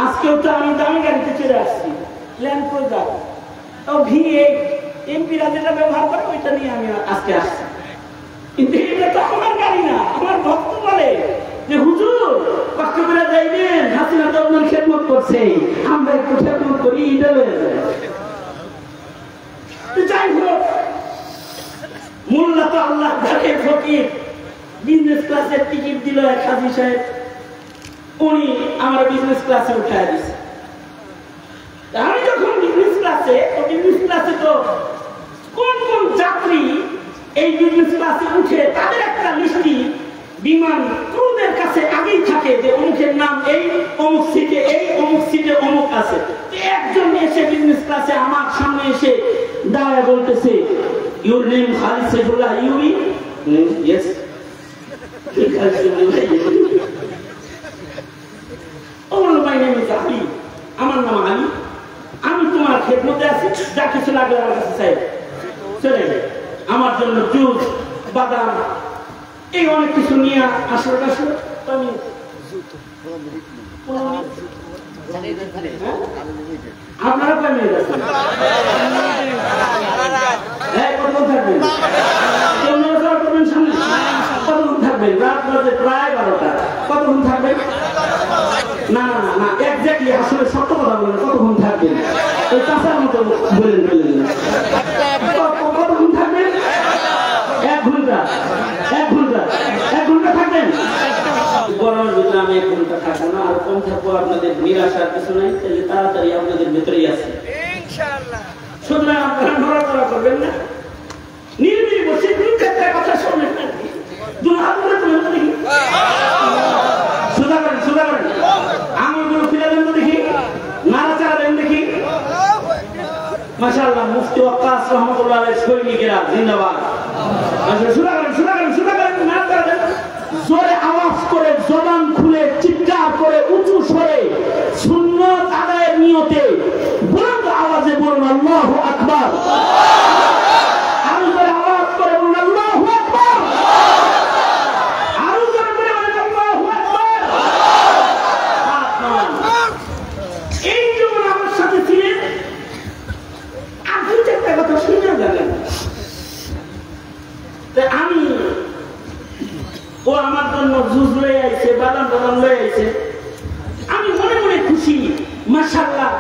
আজকেও তো আমি দামি গাড়িতে চলে আসছি, ল্যান্ড ক্রুজার, ও এমপিরা যেটা ব্যবহার করে ওইটা নিয়ে আমি আজকে আসছি। কিন্তু এটা তো আমার গাড়ি না। আমার ভক্ত বলে যে হুজুর কষ্ট করে যাইবেন, হাসিনা তো আপনার খেদমত করছে, আমরা একটু খেদমত করি। যাই হোক, মোল্লা তো আল্লাহ ঘাটে ফকির, বিজনেস ক্লাসের টিকিট দিল এক হাজি সাহেব, উনি আমার বিজনেস ক্লাসে উঠায় দিচ্ছে। আমি যখন বিজনেস ক্লাসে তো কোন কোন যাত্রী এই বিজনেস ক্লাসে উঠে তাদের একটা লিস্টি বিমান ক্রুদের কাছে আগেই থাকে যে অমুকের নাম এই, অমুক সিটে এই, অমুক সিটে অমুক আছে। একজন এসে বিজনেস ক্লাসে আমার সামনে এসে দাঁড়ায় বলতেছে, your name Khalid Saifullah UE? Yes. আমার নাম আলী, আমি তোমার খেদমতে আছি, যা কিছু লাগবে আমার কাছে চাই। চলে আমার জন্য জুস, বাদাম, এই অনেক কিছু নিয়ে আসলে আমি আপনারা কয় মিনিট আছেন? কতক্ষণ থাকবেন? কেউ নড়াচড়া করবেন সামনে? কতক্ষণ থাকবেন? রাত বাজে প্রায় 12টা। কতক্ষণ থাকবেন? না না না, এক্স্যাক্টলি আসলে সত্য কথা বলেন, কতক্ষণ থাকবেন? ওই চাষার মতো বলেন। কতক্ষণ থাকবেন? 1 ঘন্টা। 1 ঘন্টা থাকবেন? গরমের ভিতরে আমি 1 ঘন্টা থাকবো না, আর কম থাকবো। আপনাদের নিরাশার কিছু নাই, তাহলে তাড়াতাড়ি আপনাদের ভেতরেই আছে সুতরাং আপনারা নড়াচড়া করবেন না, নির্বিড়ি বসে 2-4টা কথা শুনবেন না। সোজা করেন আঙুলগুলো ফিরে দেন তো দেখি, নাড়াচাড়া দেন দেখি। মাশাআল্লাহ, মুফতি ওয়াক্কাস রহমাতুল্লাহ আলাইহি সৈনিকেরা জিন্দাবাদ। সোজা করেন, নাড়াচাড়া দেন। জোরে আওয়াজ করে, জবান খুলে, চিৎকার করে, উঁচু স্বরে সুন্নাত আদায়ের নিয়তে বুলন্দ আওয়াজে বলুন আল্লাহু আকবার। আরো জোরে আওয়াজ করে বলুন আল্লাহু আকবার। আরো জোরে করে বলুন আল্লাহু আকবার। এই যেমন আমার সাথে ছিলেন, আর 2-4টা কথা শুনে গেলেন। আমি ও আমার জন্য জুস লয়ে আইছে, বাদাম লয়ে আইছে, আমি মনে মনে খুশি। মাশাআল্লাহ,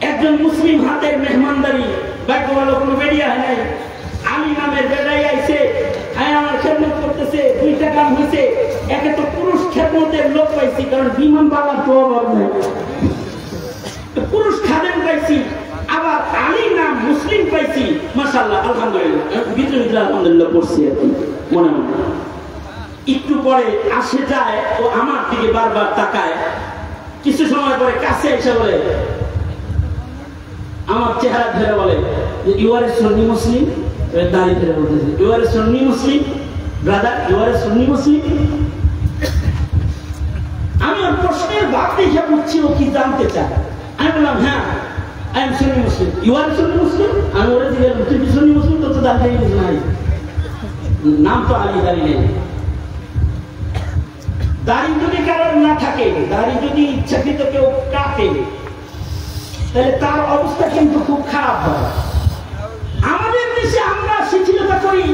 একজন মুসলিম হাতের মেহমানদারি, ভাগ্য ভালো কোনো বেরিয়া হয় নাই। আলী নামের বেড়াই আইছে, আমার খেদমত করতেছে, 2টা কাম হয়েছে। একে তো পুরুষ খেদমতের লোক পাইছি, কারণ বিমান পাওয়ার তো অভাব নাই, পুরুষ খাদেম পাইছি, আবার আলী নাম মুসলিম পাইছি। গেছি, মাশাআল্লাহ আলহামদুলিল্লাহ, ভিতরে ভিতরে আলহামদুলিল্লাহ পড়ছি আর কি মনে মনে। একটু পরে আসে যায়, ও আমার দিকে বারবার তাকায়, কিছু সময় পরে কাছে এসে বলে, আমার চেহারা ধরে বলে যে ইউ আর এ সুন্নি মুসলিম। দাঁড়িয়ে ধরে বলতেছে, you are a Sunni Muslim brother, you are a Sunni Muslim. আমি ওর প্রশ্নের ভাব দেখে বুঝছি ও কি জানতে চায়। আমি বললাম হ্যাঁ I am Sunni Muslim. You are Sunni Muslim? আমি ওরা জিজ্ঞেস তুই কি সুন্নি মুসলিম? তো দাঁড়িয়ে বুঝি নাই, নাম তো আলী দাঁড়ি নেই। দাড়ি যদি কারোর না থাকে, দাড়ি যদি ইচ্ছাকৃত কেউ কাটে, তাহলে তার অবস্থা কিন্তু খুব খারাপ হয়। আমাদের দেশে আমরা শিথিলতা করি,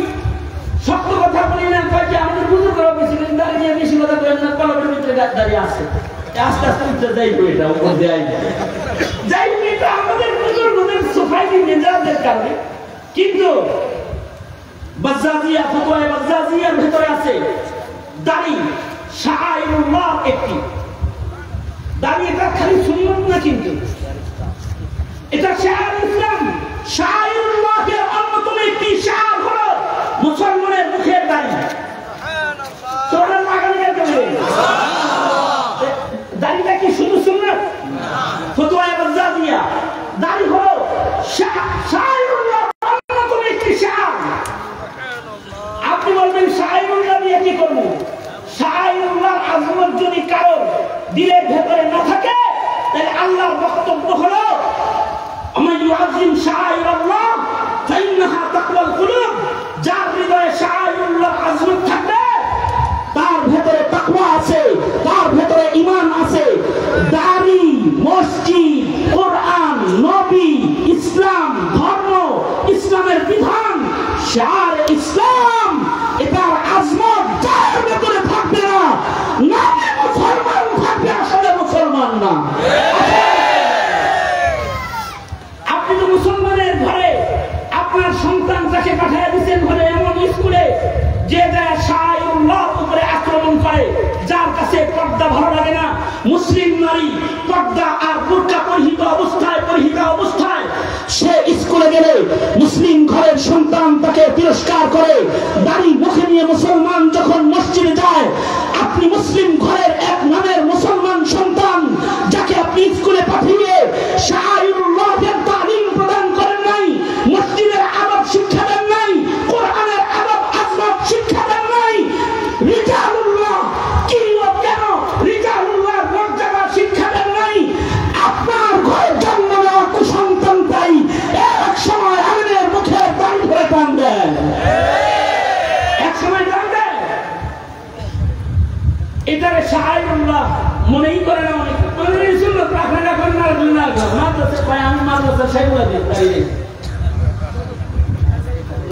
শক্ত কথা বলি না, কয়েকটি আমাদের বুজুর্গরা বেশি দাঁড়িয়ে বেশি কথা বলেন না, কলমের ভিতরে দাঁড়িয়ে আসে, আস্তে আস্তে উঠতে যাইব, এটা উপর দেয় যাই হোক, এটা আমাদের বুজুর্গদের সোসাইটি মেজাজের কারণে। কিন্তু বাজ্জাজিয়া, ফতোয়া বাজ্জাজিয়ার ভেতরে আছে দাড়ি শাআইরুল্লাহ একটি। দাড়ি এটা খালি সুন্নাত না, কিন্তু এটা শাআইর ইসলাম, শাআইরুল্লাহের অন্যতম একটি শাআর হলো মুসলমানের মুখের দাড়ি। সুবহানাল্লাহ, দাড়িটা কি শুধু সুন্নাত? ফতোয়া বাজ্জাজিয়া, দাড়ি হলো শাআইরুল্লাহ অন্যতম একটি শাআর। আপনি বলবেন শাআইরুল্লাহ দিয়ে কি করবো? শাআইরুল্লাহ আজমত যদি কারো দিলের ভেতরে না থাকে, তাহলে আল্লাহর বক্তব্য হলো আমান ইউআযিম শাআইরাল্লাহ ফাইন্নাহা তাকওয়াল কুলুব। যার হৃদয়ে শাআইরুল্লাহ আজমত থাকবে, তার ভেতরে তাকওয়া আছে, তার ভেতরে ঈমান আছে। দাড়ি, মসজিদ, কোরআন, নবী, ইসলাম, ধর্ম, ইসলামের বিধান, শাআর ইসলাম, এটার আজমত যার ভেতরে থাকবে না, নামে মুসলমান থাকবে, আসলে মুসলমান না। আপনি তো মুসলমানের ঘরে আপনার সন্তানটাকে পাঠিয়ে দিচ্ছেন ঘরে এমন স্কুলে যে যায় শাআইরুল্লাহ উপরে আক্রমণ করে, যার কাছে পর্দা ভালো লাগে না। মুসলিম নারী পর্দা আর বুরকা পরিহিতা অবস্থায় সে স্কুলে গেলে মুসলিম ঘরের সন্তান তাকে তিরস্কার করে। দাড়ি মুখে নিয়ে মুসলমান যখন মসজিদে যায়, আপনি মুসলিম ঘরের এক নামের মুসলমান সন্তান যাকে আপনি স্কুলে পাঠিয়ে শাআইরুল্লাহের তালিম প্রদান করেন নাই, মসজিদের আদব শিক্ষা দেন নাই, কোরআনের আদব আজমত শিক্ষা দেন নাই, রিজালুল্লাহ কি কেন রিজালুল্লাহর মর্যাদা শিক্ষা দেন নাই, আপনার ঘরে জন্ম নেওয়া কুসন্তানটাই এক সময় আমাদের মুখে দাঁড়ি ধরে টান দেয়, এক সময় টান দেয়। এটারে শাআইরুল্লাহ মনেই করে না, অনেক সুন্নাত রাখেন না, মাদ্রাসা পায়, আমি মাদ্রাসা সেগুলো দিই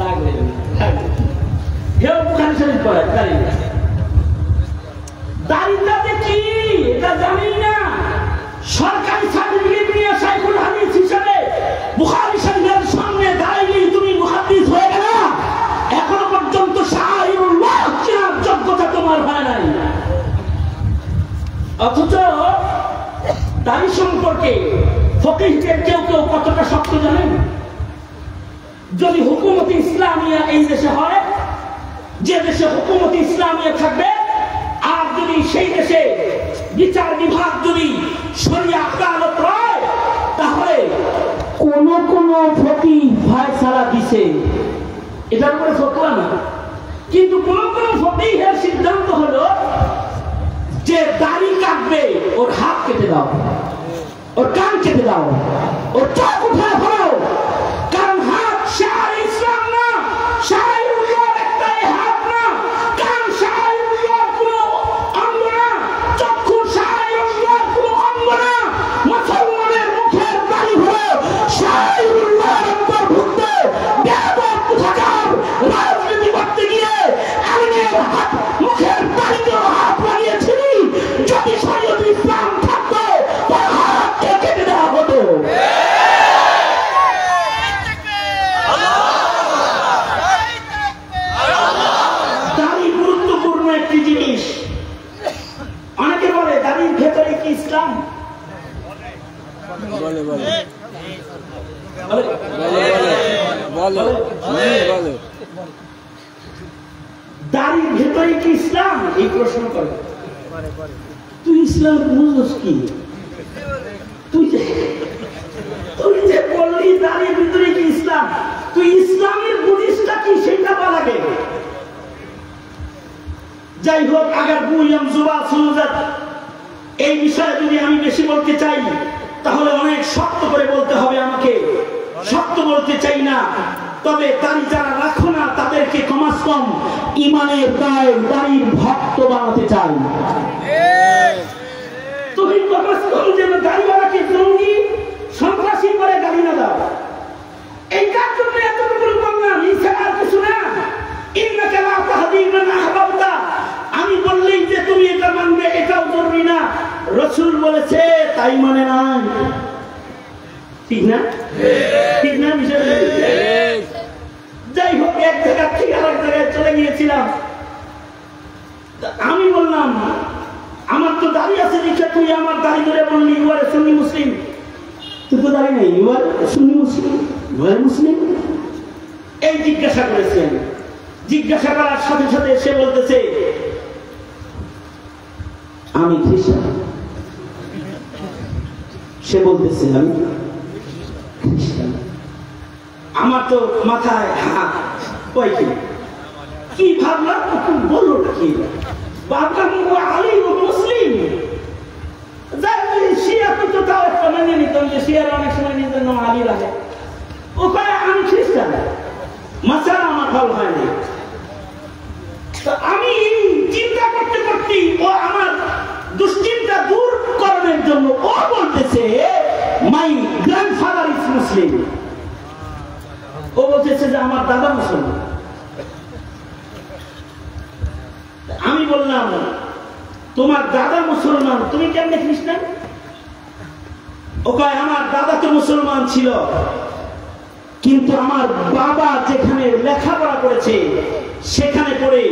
লাগবে কেউ বুখারী শরীফ পড়ে দাঁড়িয়ে। দাঁড়িটাতে কি এটা জানি না, সরকারি সার্টিফিকেট নিয়ে শাইখুল হাদিস হিসেবে বুখারী শরীফের সামনে দাঁড়িয়ে তুমি মুহাদ্দিস হয়ে গেল, এখনো পর্যন্ত শাআইরুল্লাহ চেনার যোগ্যতা তোমার হয় নাই। অথচ দাড়ি সম্পর্কে ফকিহদের কেউ কেউ কতটা শক্ত জানেন? যদি হুকুমত ইসলামিয়া এই দেশে হয়, যে দেশে হুকুমত ইসলামিয়া থাকবে, আর যদি সেই দেশে বিচার বিভাগ যদি শরিয়া আদালত হয়, তাহলে কোন কোন ফকিহ ফয়সালা দিছে, এটার উপরে ফতোয়া না, কিন্তু কোন কোন ফকিহের সিদ্ধান্ত হলো যে দাড়ি কাটবে ওর হাত কেটে দাও, ওর কান কেটে দাও, ওর চোখ উঠায় ফেলো, কারণ হাত শাআইর ইসলাম না, শাআইরুল্লাহর একটাই হাত না, কান শাআইরুল্লাহর কোনো অঙ্গ না, চক্ষু শাআইরুল্লাহর কোনো অঙ্গ না। মুসলমানের মুখের দাড়ি হলো শাআইরুল্লাহর অন্তর্ভুক্ত। বেয়াদব কোথাকার রাজনীতি করতে গিয়ে আলেমের হাত মুখের দাড়িতে হাত লাগিয়েছিলি, যদি শরীয়ত ইসলাম থাকতো তার হাতকে কেটে দেওয়া হতো। দাড়ি গুরুত্বপূর্ণ একটি জিনিস। অনেকে বলে দাড়ির ভেতরে কি ইসলাম? বলে দাড়ির ভেতরে কি ইসলাম? এই প্রশ্ন করে। তুই ইসলাম বুঝছিস কি? তুই যে বললি দাড়ির ভিতরে কি ইসলাম, তুই ইসলামের বুঝিসটা কি সেটা বলা লাগে। যাই হোক, আগার বুয়াম জুবা সুজাত, এই বিষয়ে যদি আমি বেশি বলতে চাই তাহলে অনেক শক্ত করে বলতে হবে আমাকে। শক্ত বলতে চাই না, তবে দাড়ি যারা রাখো না তাদেরকে কমাস কম ইমানের দাড়ির ভক্ত বানাতে চাই। তুমি কমাস কম যেন দাড়িওয়ালাকে জঙ্গি সন্ত্রাসী করে গালি না দাও। এইটার জন্য এতটুকু বললাম, এছাড়া আর কিছু না। ইন্নাকা লা তাহদি মান আহবাবতা, আমি বললেই যে তুমি এটা মানবে এটাও জরুরি না। রাসূল বলেছে তাই মানে নাই, ঠিক না? ঠিক না? বিষয় যাই হোক, এক জায়গা থেকে আরেক জায়গায় চলে গিয়েছিলাম। আমি বললাম আমার তো দাড়ি আছে, দেখে তুই আমার দাড়ি ধরে বললি ইউ আর সুন্নি মুসলিম। তুই তো দাড়ি নেই, you are Sunni Muslim, you আর মুসলিম। এই জিজ্ঞাসা করেছেন। জিজ্ঞাসা করার সাথে সাথে সে বলতেছে আমি খ্রিস্টান। সে বলতেছে আমি খ্রিস্টান। আমার তো মাথায় কি ভাবলাম, বললো কি ভাবলাম আলী মুসলিম। শিয়া তো তাও একটা মেনে নিতাম যে শিয়ার অনেক সময় নিজের নাম আলী লাগে। ওখানে আমি খ্রিস্টান, মাসালা আমার ভালো হয়নি। আমি চিন্তা করতে করতে ও আমার দুশ্চিন্তা দূর করার জন্য ও বলতেছে মাই গ্র্যান্ডফাদার ইজ মুসলিম। ও বলতেছে যে আমার দাদা মুসলমান। আমি বললাম তোমার দাদা মুসলমান, তুমি কেমনে খ্রিস্টান? ও কয় আমার দাদা তো মুসলমান ছিল, কিন্তু আমার বাবা যেখানে লেখাপড়া করেছে সেখানে পড়ে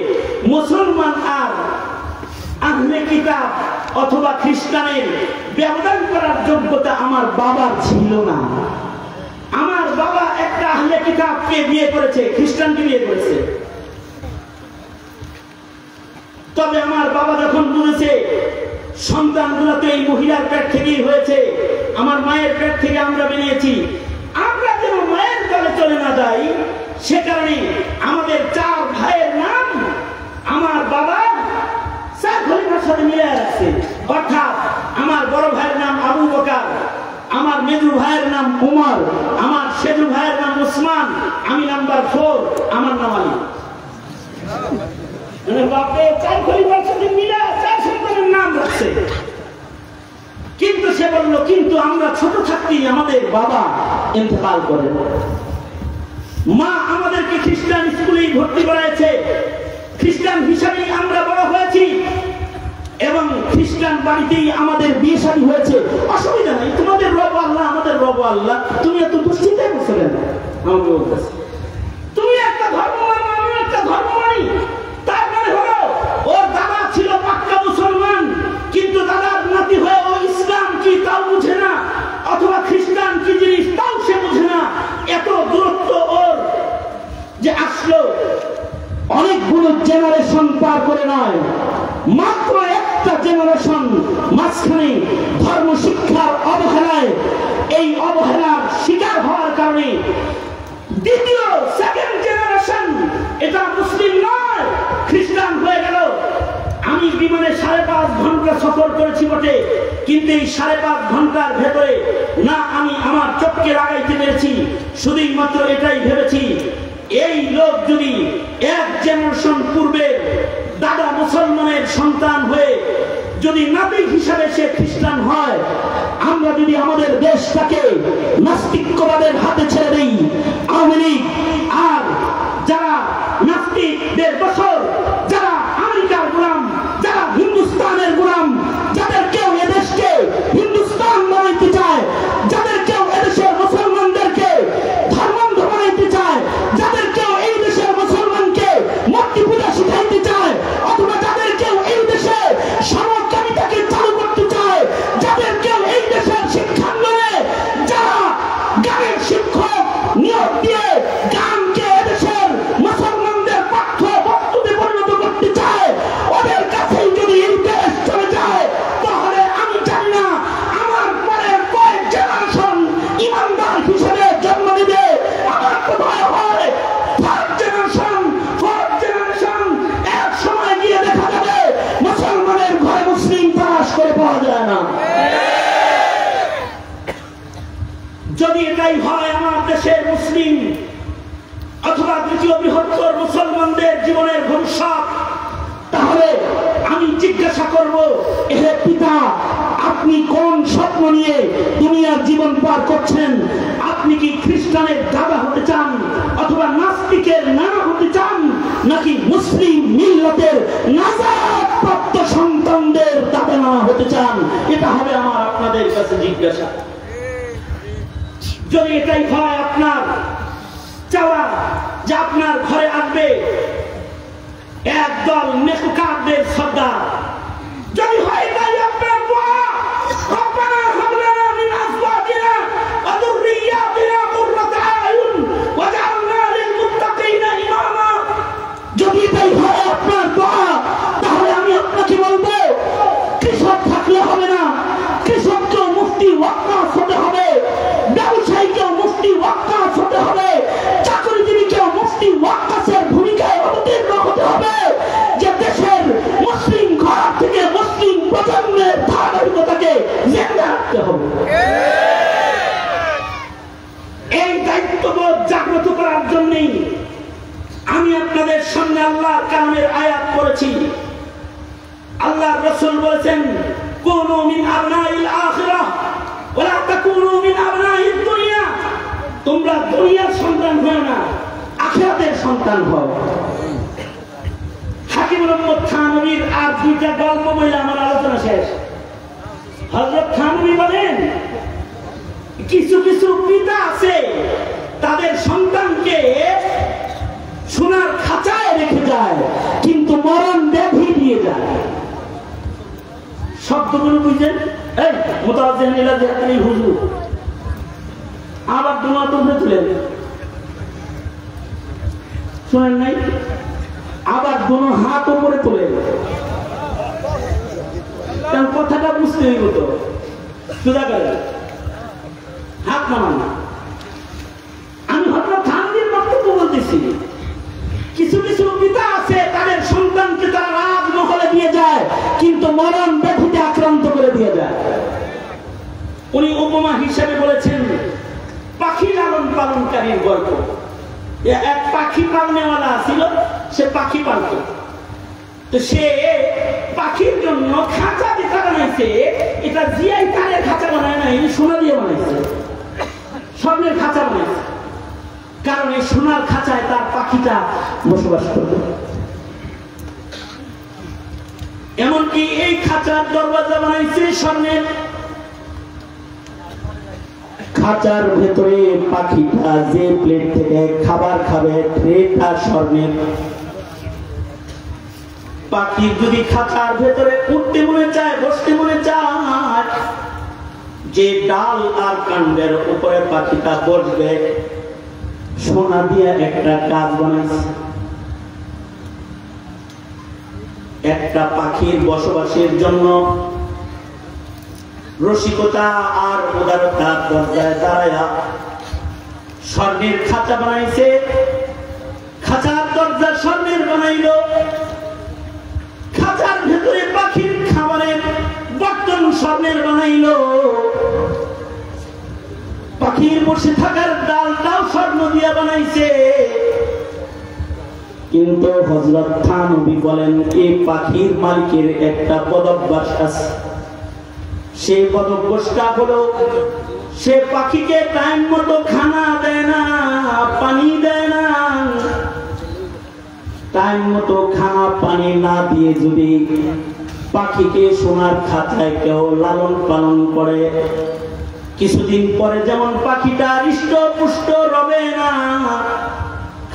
মুসলমান আর আহলে কিতাব অথবা খ্রিস্টানের ব্যবধান করার যোগ্যতা আমার বাবার ছিল না। আমার বাবা একটা আহলে কিতাবকে বিয়ে করেছে, খ্রিস্টানকে বিয়ে করেছে। তবে আমার বাবা যখন বুঝেছে সন্তানগুলো তো এই মহিলার পেট থেকেই হয়েছে, আমার মায়ের পেট থেকে আমরা বেরিয়েছি, আমরা যেন মায়ের দলে চলে না যাই, সে কারণে আমাদের 4 ভাইয়ের নাম আমার বাবা 4 খলিফার সাথে মিলে রাখছে। অর্থাৎ আমার বড় ভাইয়ের নাম আবু বকর, আমার মেজু ভাইয়ের নাম উমর, আমার সেজু ভাইয়ের নাম উসমান, আমি নাম্বার 4, আমার নাম আলী। বাপে 4 খলিফার সাথে মিলে 4 সন্তানের নাম রাখছে। কিন্তু সে বলল কিন্তু আমরা ছোট থাকতেই আমাদের বাবা ইন্তেকাল করেন। মা আমাদেরকে খ্রিস্টান স্কুলে ভর্তি করাইছে, খ্রিস্টান হিসাবেই আমরা বড় হয়েছি এবং খ্রিস্টান বাড়িতেই আমাদের বিয়ে শাদী হয়েছে। অসুবিধা নাই, তোমাদের রব আল্লাহ, আমাদের রব আল্লাহ, তুমি এত দুশ্চিন্তায় বসে কেন? আমাকে বলতেছে তুমি একটা ধর্ম মানো, আমি একটা ধর্ম মানি। তার মানে হলো ওর দাদা ছিল পাক্কা মুসলমান, কিন্তু দাদার নাতি হয়ে ও ইসলাম কি তাও বুঝে না, অথবা খ্রিস্টান কি জিনিস তাও সে বুঝে না। এত দূরত্ব ওর যে আসলো অনেকগুলো জেনারেশন পার করে নয়, মাত্র একটা জেনারেশন মাঝখানে ধর্ম শিক্ষার অবহেলায়, এই অবহেলার শিকার হওয়ার কারণে দ্বিতীয় সেকেন্ড জেনারেশন এটা মুসলিম নয়, খ্রিস্টান হয়ে গেল। আমি বিমানে 5.5 ঘন্টা সফর করেছি বটে, কিন্তু এই 5.5 ঘন্টার ভেতরে না আমি আমার চোখকে লাগাইতে পেরেছি, শুধুই মাত্র এটাই ভেবেছি এই লোক যদি 1 জেনারেশন পূর্বে দাদা মুসলমানের সন্তান হয়ে যদি নাবিক হিসাবে সে খ্রিস্টান হয়, আমরা যদি আমাদের দেশটাকে নাস্তিকবাদের হাতে ছেড়ে দেই, আওয়ামী লীগ আর যারা নাস্তিকদের দোসর, যারা আমেরিকার গোলাম, যারা হিন্দুস্তানের গোলাম, যাদের কেউ এদেশকে হিন্দুস্তান বানাইতে চায়, যাদের কেউ এদেশের মুসলমানদেরকে ধর্মান্ধ বানাইতে চায়, যাদের কেউ এই দেশের মুসলমানকে মূর্তি পূজা শিখাইতে চায়, অথবা যাদের কেউ এই দেশে সমকামিতাকে চালু করতে চায়, যাদের কেউ এই দেশের শিক্ষাঙ্গনে যারা গানের শিক্ষক নিয়োগ দিয়ে গান যদি এটাই হয় আমার দেশের মুসলিম অথবা দ্বিতীয় বৃহত্তর মুসলমানদের জীবনের ভবিষ্যৎ, তাহলে আমি জিজ্ঞাসা করব, হে পিতা, আপনি কোন স্বপ্ন নিয়ে দুনিয়ার জীবন পার করছেন? আপনি কি খ্রিস্টানের দাদা হতে চান, অথবা নাস্তিকের নানা হতে চান, নাকি মুসলিম মিল্লাতের নাজাতপ্রাপ্ত সন্তানদের দাদা নানা হতে চান? এটা হবে আমার আপনাদের কাছে জিজ্ঞাসা। যদি এটাই হয় আপনার চাওয়া যে আপনার ঘরে আসবে একদল নেকুকারদের সর্দার, যদি হয় তাই আপনার দোয়া, রব্বানা হাব লানা মিন আজওয়াজিনা ওয়া যুররিয়াতিনা কুররাতা আয়ুন ওয়াজআলনা লিল মুত্তাকিনা ইমামা, যদি তাই হয় আপনার দোয়া, তাহলে আমি আপনাকে বলবো, কৃষক থাকলে হবে না, কৃষককেও মুফতি ওয়াক্কাস হতে হবে, ব্যবসায়ীকেও মুফতি ওয়াক্কাস হতে হবে, চাকরিজীবীকেও মুফতি ওয়াক্কাসের ভূমিকায় অবতীর্ণ হতে হবে, যে দেশের মুসলিম ঘর থেকে মুসলিম প্রজন্মের ধারাবাহিকতাকে জিন্দা রাখতে হবে। এই দায়িত্ববোধ জাগ্রত করার জন্যই আমি আপনাদের সামনে আল্লাহর কালামের আয়াত পড়েছি। আল্লাহর রাসূল বলেছেন, কুনু মিন আবনাইল আখিরাহ ওয়া লা তাকুনু মিন আবনাইদ দুনিয়া, তোমরা দুনিয়ার সন্তান হও না, আখিরাতের সন্তান হও। হাকিমুল উম্মত থানবীর আর দুইটা গল্প বলে আমার আলোচনা শেষ। হযরত থানবী বলেন, কিছু কিছু পিতা আছে তাদের সন্তানকে সোনার খাঁচায় রেখে যায়, কিন্তু মরণ ব্যাধি দিয়ে যায়। শব্দগুলো বুঝছেন? এই মুতাওয়াজ্জিহ ইলা জিহাতিল হুজুর, আবার দুনো তুলে তুলেন, শুনেন নাই? আবার দুনো হাত উপরে তুলে, কারণ কথাটা বুঝতে হইব তো, সোজা করে হাত নামান। আমি হযরত থানবীর বক্তব্য বলতেছি, কিছু কিছু পিতা আছে তাদের সন্তানকে তারা রাজমহলে দিয়ে যায়, কিন্তু মরণ ব্যাধিতে আক্রান্ত করে দিয়ে যায়। উনি উপমা হিসেবে বলেছেন পাখি লালন পালনকারীর গল্প। এক পাখি পালনেওয়ালা ছিল, সে পাখি পালত, তো সে পাখির জন্য খাঁচা যেটা বানাইছে, এটা জিআই তারের খাঁচা বানায় নাই, সোনা দিয়ে বানাইছে, স্বর্ণের খাঁচা বানাইছে, কারণ এই সোনার খাঁচায় তার পাখিটা বসবাস করবে। এমনকি এই খাঁচার দরজা বানাইছে স্বর্ণের, খাঁচার ভেতরে পাখিটা যে প্লেট থেকে খাবার খাবে ট্রেটা স্বর্ণের। পাখির যদি খাঁচার ভেতরে উঠতে মনে চায়, বসতে মনে চায়, যে ডাল আর কাণ্ডের উপরে পাখিটা বসবে, সোনা দিয়ে একটা কাজ বানাইছে। একটা পাখির বসবাসের জন্য রসিকতা আর উদারতার দরজায় দাঁড়ায়া স্বর্ণের খাঁচা বানাইছে। খাঁচার দরজা স্বর্ণের বানাইল, খাঁচার ভেতরে পাখির খাবারের বর্তন স্বর্ণের বানাইল, পাখির বসে থাকার ডালটাও স্বর্ণ দিয়ে বানাইছে। কিন্তু হযরত থানবী বলেন, এই পাখির মালিকের একটা বদভ্যাস আছে। সেই বদভ্যাসটা হলো, সে পাখিকে টাইম মতো খানা দেয় না, পানি দেয় না। টাইম মতো খানা পানি না দিয়ে যদি পাখিকে সোনার খাঁচায় কেউ লালন পালন করে, কিছুদিন পরে যেমন পাখিটা হৃষ্ট পুষ্ট রবে না,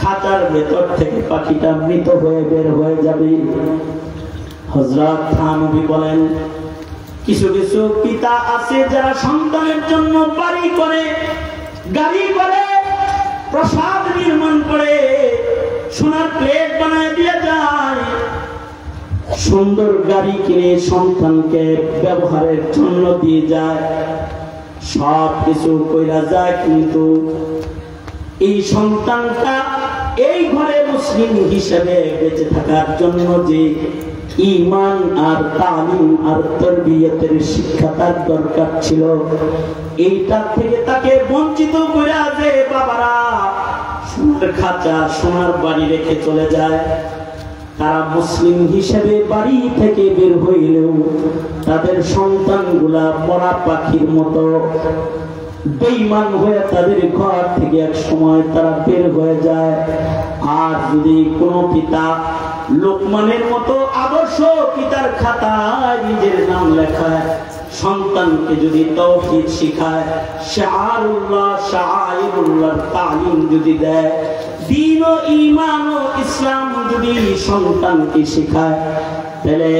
খাঁচার ভেতর থেকে পাখিটা মৃত হয়ে বের হয়ে যাবে। হযরত থানবী বলেন, কিছু কিছু পিতা আছে যারা সন্তানের জন্য বাড়ি করে, গাড়ি করে, প্রাসাদ নির্মাণ করে, সোনার প্লেট বানায় দিয়ে যায়, সুন্দর গাড়ি কিনে সন্তানকে ব্যবহারের জন্য দিয়ে যায়, সব কিছু কইরা যায়, কিন্তু এই সন্তানটা এই ঘরে মুসলিম হিসেবে বেঁচে থাকার জন্য যে ঈমান আর তালিম আর তারবিয়তের শিক্ষা তার দরকার ছিল। এইটা থেকে তাকে বঞ্চিত করে যে বাবারা সোনার খাঁচা সোনার বাড়ি রেখে চলে যায়, তারা মুসলিম হিসেবে বাড়ি থেকে বের হইলেও তাদের সন্তানগুলা মরা পাখির মতো বেঈমান হয়ে তাদের ঘর থেকে এক সময় তারা বের হয়ে যায়। আর যদি কোনো পিতা লোকমানের মতো আদর্শ পিতার খাতায় নিজের নাম লেখায়, সন্তানকে যদি তাওহীদ শিখায়, শাআরুল্লাহ শাআইরুল্লাহর তালিম যদি দেয়, দ্বীন ও ঈমান ও ইসলাম যদি সন্তানকে শিখায়, তাহলে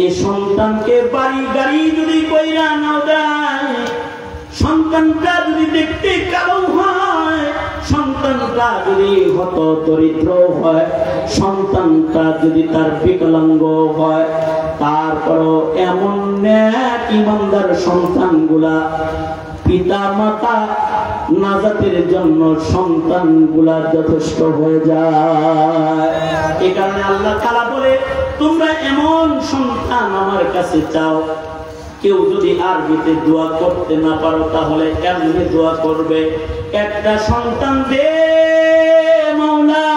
এই সন্তানকে বাড়ি গাড়ি যদি কইরা নাও দেয়, সন্তানটা যদি দেখতে কালো হয়, সন্তানটা যদি হত দরিদ্র হয়, সন্তানটা যদি তার বিকলাঙ্গ হয়, তারপরও এমন নেক ঈমানদার সন্তানগুলা পিতা মাতা নাজাতের জন্য সন্তানগুলা যথেষ্ট হয়ে যায়। এই কারণে আল্লাহ তাআলা বলে, তোমরা এমন সন্তান আমার কাছে চাও। কেউ যদি আরবিতে দোয়া করতে না পারো তাহলে এমনি দোয়া করবে, একটা সন্তান দে মাওলা,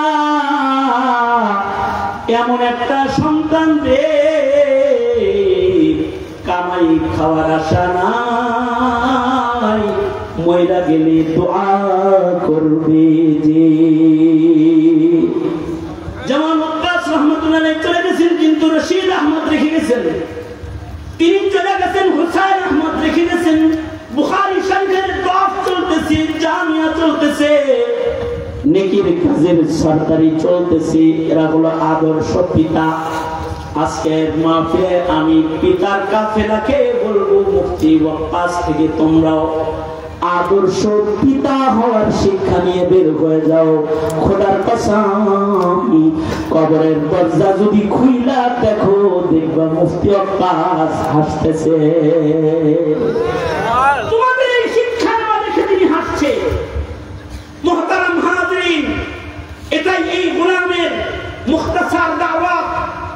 এমন একটা সন্তান দে কামাই খাওয়ার আশা নাই, মইরা গেলে দোয়া করবে যে। যেমন ওয়াক্কাস রহমাতুল্লাহ আলাইহি চলে গেছেন, কিন্তু রশিদ আহমদ রেখে গেছেন। তিনি চলে গেছেন, হুসাইন আহমদ রেখে গেছেন। বুখারী শরীফের তওয়াফ চলতেছে, জামিয়া চলতেছে, নেকির কাজের সরকারি চলতেছে। এরা হলো আদর্শ পিতা। আজকের মাহফিলে আমি পিতার কাফেলাকে বলবো, মুফতি ওয়াক্কাস থেকে তোমরাও আদর্শ পিতা হওয়ার শিক্ষা নিয়ে বের হয়ে যাও। খোদার কসম, কবরের দরজা যদি খুইলা দেখো, দেখবা মুফতি ওয়াক্কাস হাসতেছে। তোমাদের এই শিক্ষার দেখে তিনি হাসছে। মুহতারাম হাজিরিন, এটাই এই গোলামের মুখতাসার দাওয়াত।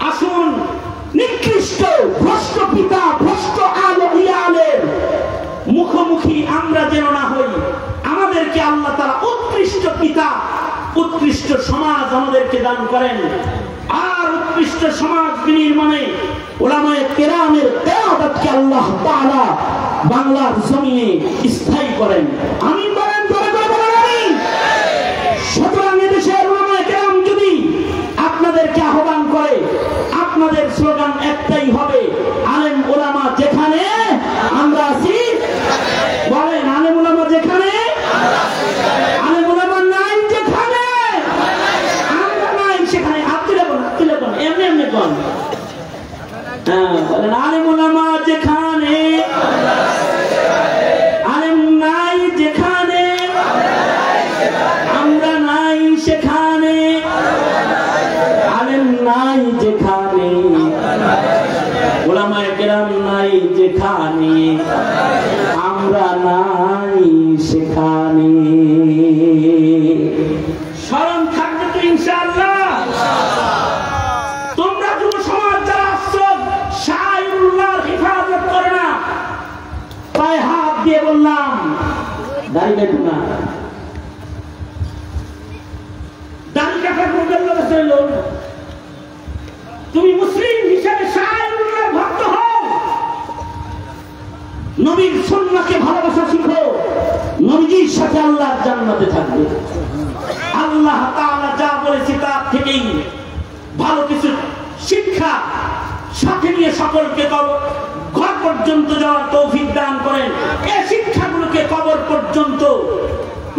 আসুন, নিকৃষ্ট ভ্রষ্ট পিতা, ভ্রষ্ট আলের মুখোমুখি আমরা যেন না হই। আমাদেরকে আল্লাহ তাআলা উৎকৃষ্ট পিতা, উৎকৃষ্ট সমাজ আমাদেরকে দান করেন। আর উৎকৃষ্ট সমাজ বিনির্মাণে উলামায়ে কেরামের কিয়ামতকে আল্লাহ তাআলা বাংলার জমিনে স্থায়ী করেন। আমিন বলেন, জোরে করে বলেন আমিন। সুতরাং এদেশের উলামায়ে কেরাম যদি আপনাদেরকে আহ্বান করে, আপনাদের স্লোগান একটাই হবে, আলেম উলামা যেখানে আমরা আছি, বলেন আলেম উলামা যেখানে, আলেম উলামা নাই যেখানে, আমরা নাই সেখানে। হাত তুলে বলেন, হাত তুলে বলেন, এমনি এমনি বলেন। বলেন আলেম উলামা যেখানে, আলেম নাই যেখানে, আমরা নাই সেখানে, আলেম নাই যেখানে, উলামায়ে কেরাম নাই যেখানে, আমরা নাই সেখানে। স্মরণ থাকবে তো ইনশাআল্লাহ। তোমরা যুব সমাজ যারা আসছো, শাইরুল্লাহর হিফাজত করে না। পায়ে হাত দিয়ে বললাম, দাড়ি কাটো না, দাড়ি কাটার প্রয়োজন হলো না। তুমি মুসলিম হিসেবে শাইরুল্লাহর ভক্ত হও, নবীর সুন্নাহকে ভালোবাসা শিখো, নবীজির সাথে আল্লাহর জান্নাতে থাকবে। আল্লাহ তাআলা যা বলেছে তার থেকেই ভালো কিছু শিক্ষা সাথে নিয়ে সকলকে ঘর পর্যন্ত যাওয়ার তৌফিক দান করেন। এই শিক্ষাগুলোকে কবর পর্যন্ত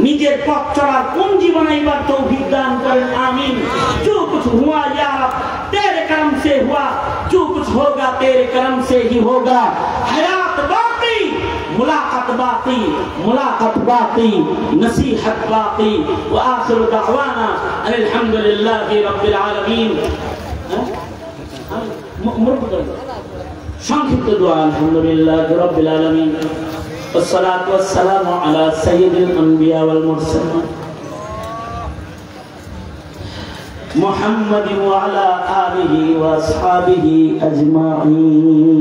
নিজের পথ চলার পুঁজি বানাইবার তৌফিক দান করেন। আমিন। जो कुछ हुआ या रब तेरे करम से हुआ, जो कुछ होगा तेरे करम से ही होगा। हयात बाकी, मुलाकात बाकी, मुलाकात बाकी, नसीहत बाकी। व आखिर दअवाना अल्हम्दुलिल्लाहि रब्बिल आलमीन। সংক্ষিপ্ত দোয়া, আলহামদুলিল্লাহি রাব্বিল আলামিন, والصلاة والسلام على سيد الأنبياء والمرسلين محمد وعلى آله وأصحابه أجمعين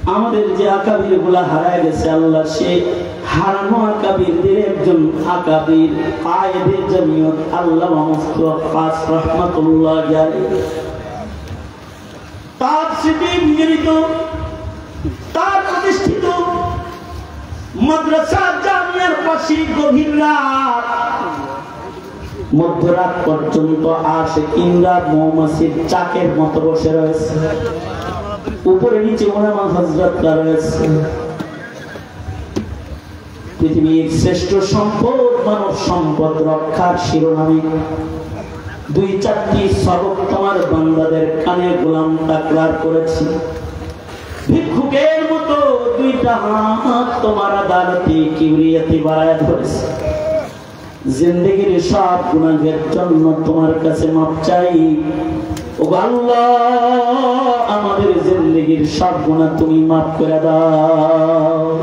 আমাদের যে আকাবির গুলা হারায় গেছে আল্লাহ সে হারানো আকাবিরদের একজন আকাবির কায়েদে জমিয়ত আল্লামা মুফতি ওয়াক্কাস রাহমাতুল্লাহ আলাইহি তার স্মৃতি বিজড়িত তার প্রতিষ্ঠিত মাদ্রাসা জামিয়ার পাশে গভীর রাত মধ্যরাত পর্যন্ত আশিকিনরা মৌমাছির চাকের মতো বসে রয়েছে উপরে নিচে ওলামা হযরতরা রয়েছে পৃথিবীর শ্রেষ্ঠ সম্পদ মানব সম্পদ রক্ষার শিরোনামে দুই চারটি সবক তোমার বান্দাদের কানে গোলাম তাকরার করেছি ভিক্ষুকের মতো দুইটা হাত তোমার আদালতে কিবরিয়াতে বাড়ায় ধরেছে জিন্দেগির সব গুনাহের জন্য তোমার কাছে মাপ চাই ও আল্লাহ আমাদের জিন্দেগির সব গুনাহ তুমি মাফ করে দাও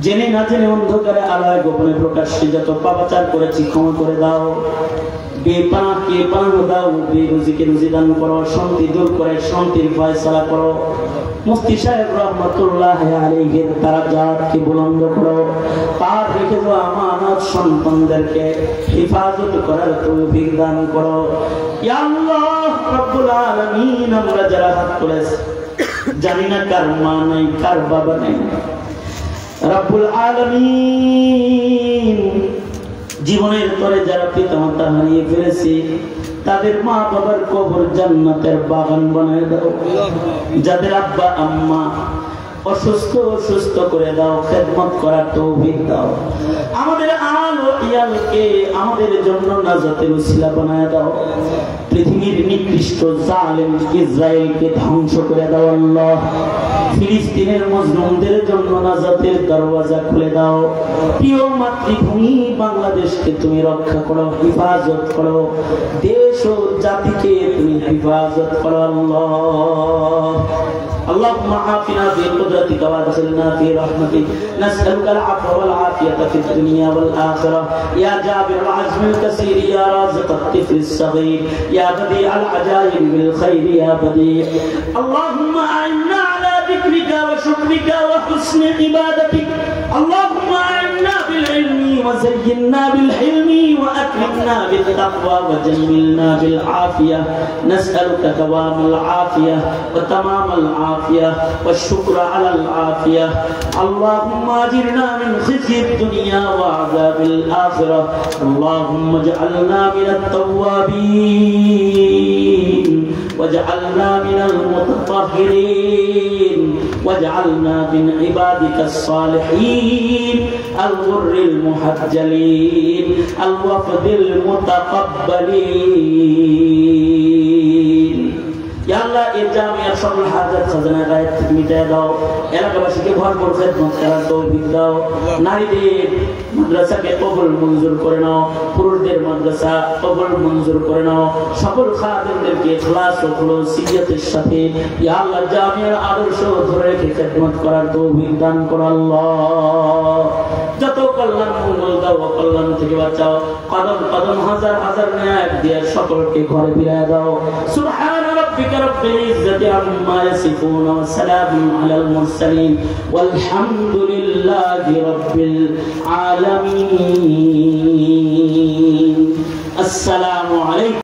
জেনে না জেনে অন্ধকারে আলায় গোপনে প্রকাশ্যে যত পাপাচার করেছি ক্ষমা করে দাও বেপানাকে পানা দাও বেরুজিকে রুজি দান করো শান্তি দূর করে শান্তির ফয়সালা করো মুফতি সাহেব রহমাতুল্লাহ আলাইহির দারাজাতকে বুলন্দ করো তার রেখে যাওয়া আমানত সন্তানদেরকে হেফাজত করার তৌফিক দান করো ইয়া আল্লাহ রব্বুল আলামিন আমরা যারা হাত তুলেছি জানি না কার মা নাই কার বাবা নাই রব্বুল আলামিন জীবনের পরে যারা পিতামাতা হারিয়ে ফেলেছে তাদের মা বাবার কবর জান্নাতের বাগান বানিয়ে দাও যাদের আব্বা আম্মা অসুস্থ করে দাও খেদমত করার তৌফিক দাও আমাদের আল ও ইয়ালকে আমাদের জন্য নাজাতের উসিলা বানায় দাও পৃথিবীর নিকৃষ্ট জালেম ইসরায়েলকে ধ্বংস করে দাও আল্লাহ ফিলিস্তিনের মুসলিমদের জন্য নাজাতের দরওয়াজা খুলে দাও প্রিয় মাতৃভূমি বাংলাদেশকে তুমি রক্ষা করো হেফাজত করো দেশ ও জাতিকে তুমি হেফাজত করো আল্লাহ اللهم عافنا بقدرتك وادخلنا في رحمتك نسألك العفو والعافية في الدنيا والآخرة يا جابر العزم الكثير يا رازق الطفل الصغير يا بديع العجائب بالخير يا بديع اللهم أعنا على ذكرك وشكرك وحسن عبادتك اللهم أعنا بالعلم وزينا بالحلم وأكرمنا بالتقوى وجملنا بالعافية نسألك دوام العافية وتمام العافية والشكر على العافية اللهم أجرنا من خزي الدنيا وعذاب الآخرة اللهم اجعلنا من التوابين واجعلنا من المتطهرين واجعلنا من عبادك الصالحين الغر المحجلين الوفد المتقبلين يا الله الجامع شر الحاجات خزانه غاية মিটায় দাও এলাকাবাসীকে ভরপুর খেদমত করার তৌফিক দাও নারীদের মাদ্রাসাকে কবুল মঞ্জুর করে নাও পুরুষদের মাদ্রাসা কবুল মঞ্জুর করে নাও সকল খাদেমদেরকে ইখলাস ও খুলুসিয়তের সাথে ইয়া আল্লাহ জামিয়ার আদর্শ ধরে রেখে খেদমত করার তৌফিক দান করো আল্লাহ যত কল্যাণ মঙ্গল দাও কল্যাণ থেকে বাঁচাও কদম কদম হাজার হাজার নেয়াত দিয়ে সকলকে ঘরে ফিরিয়ে দাও সুবহান ربك رب العزة عما يصفون وسلام على المرسلين والحمد لله رب العالمين السلام عليكم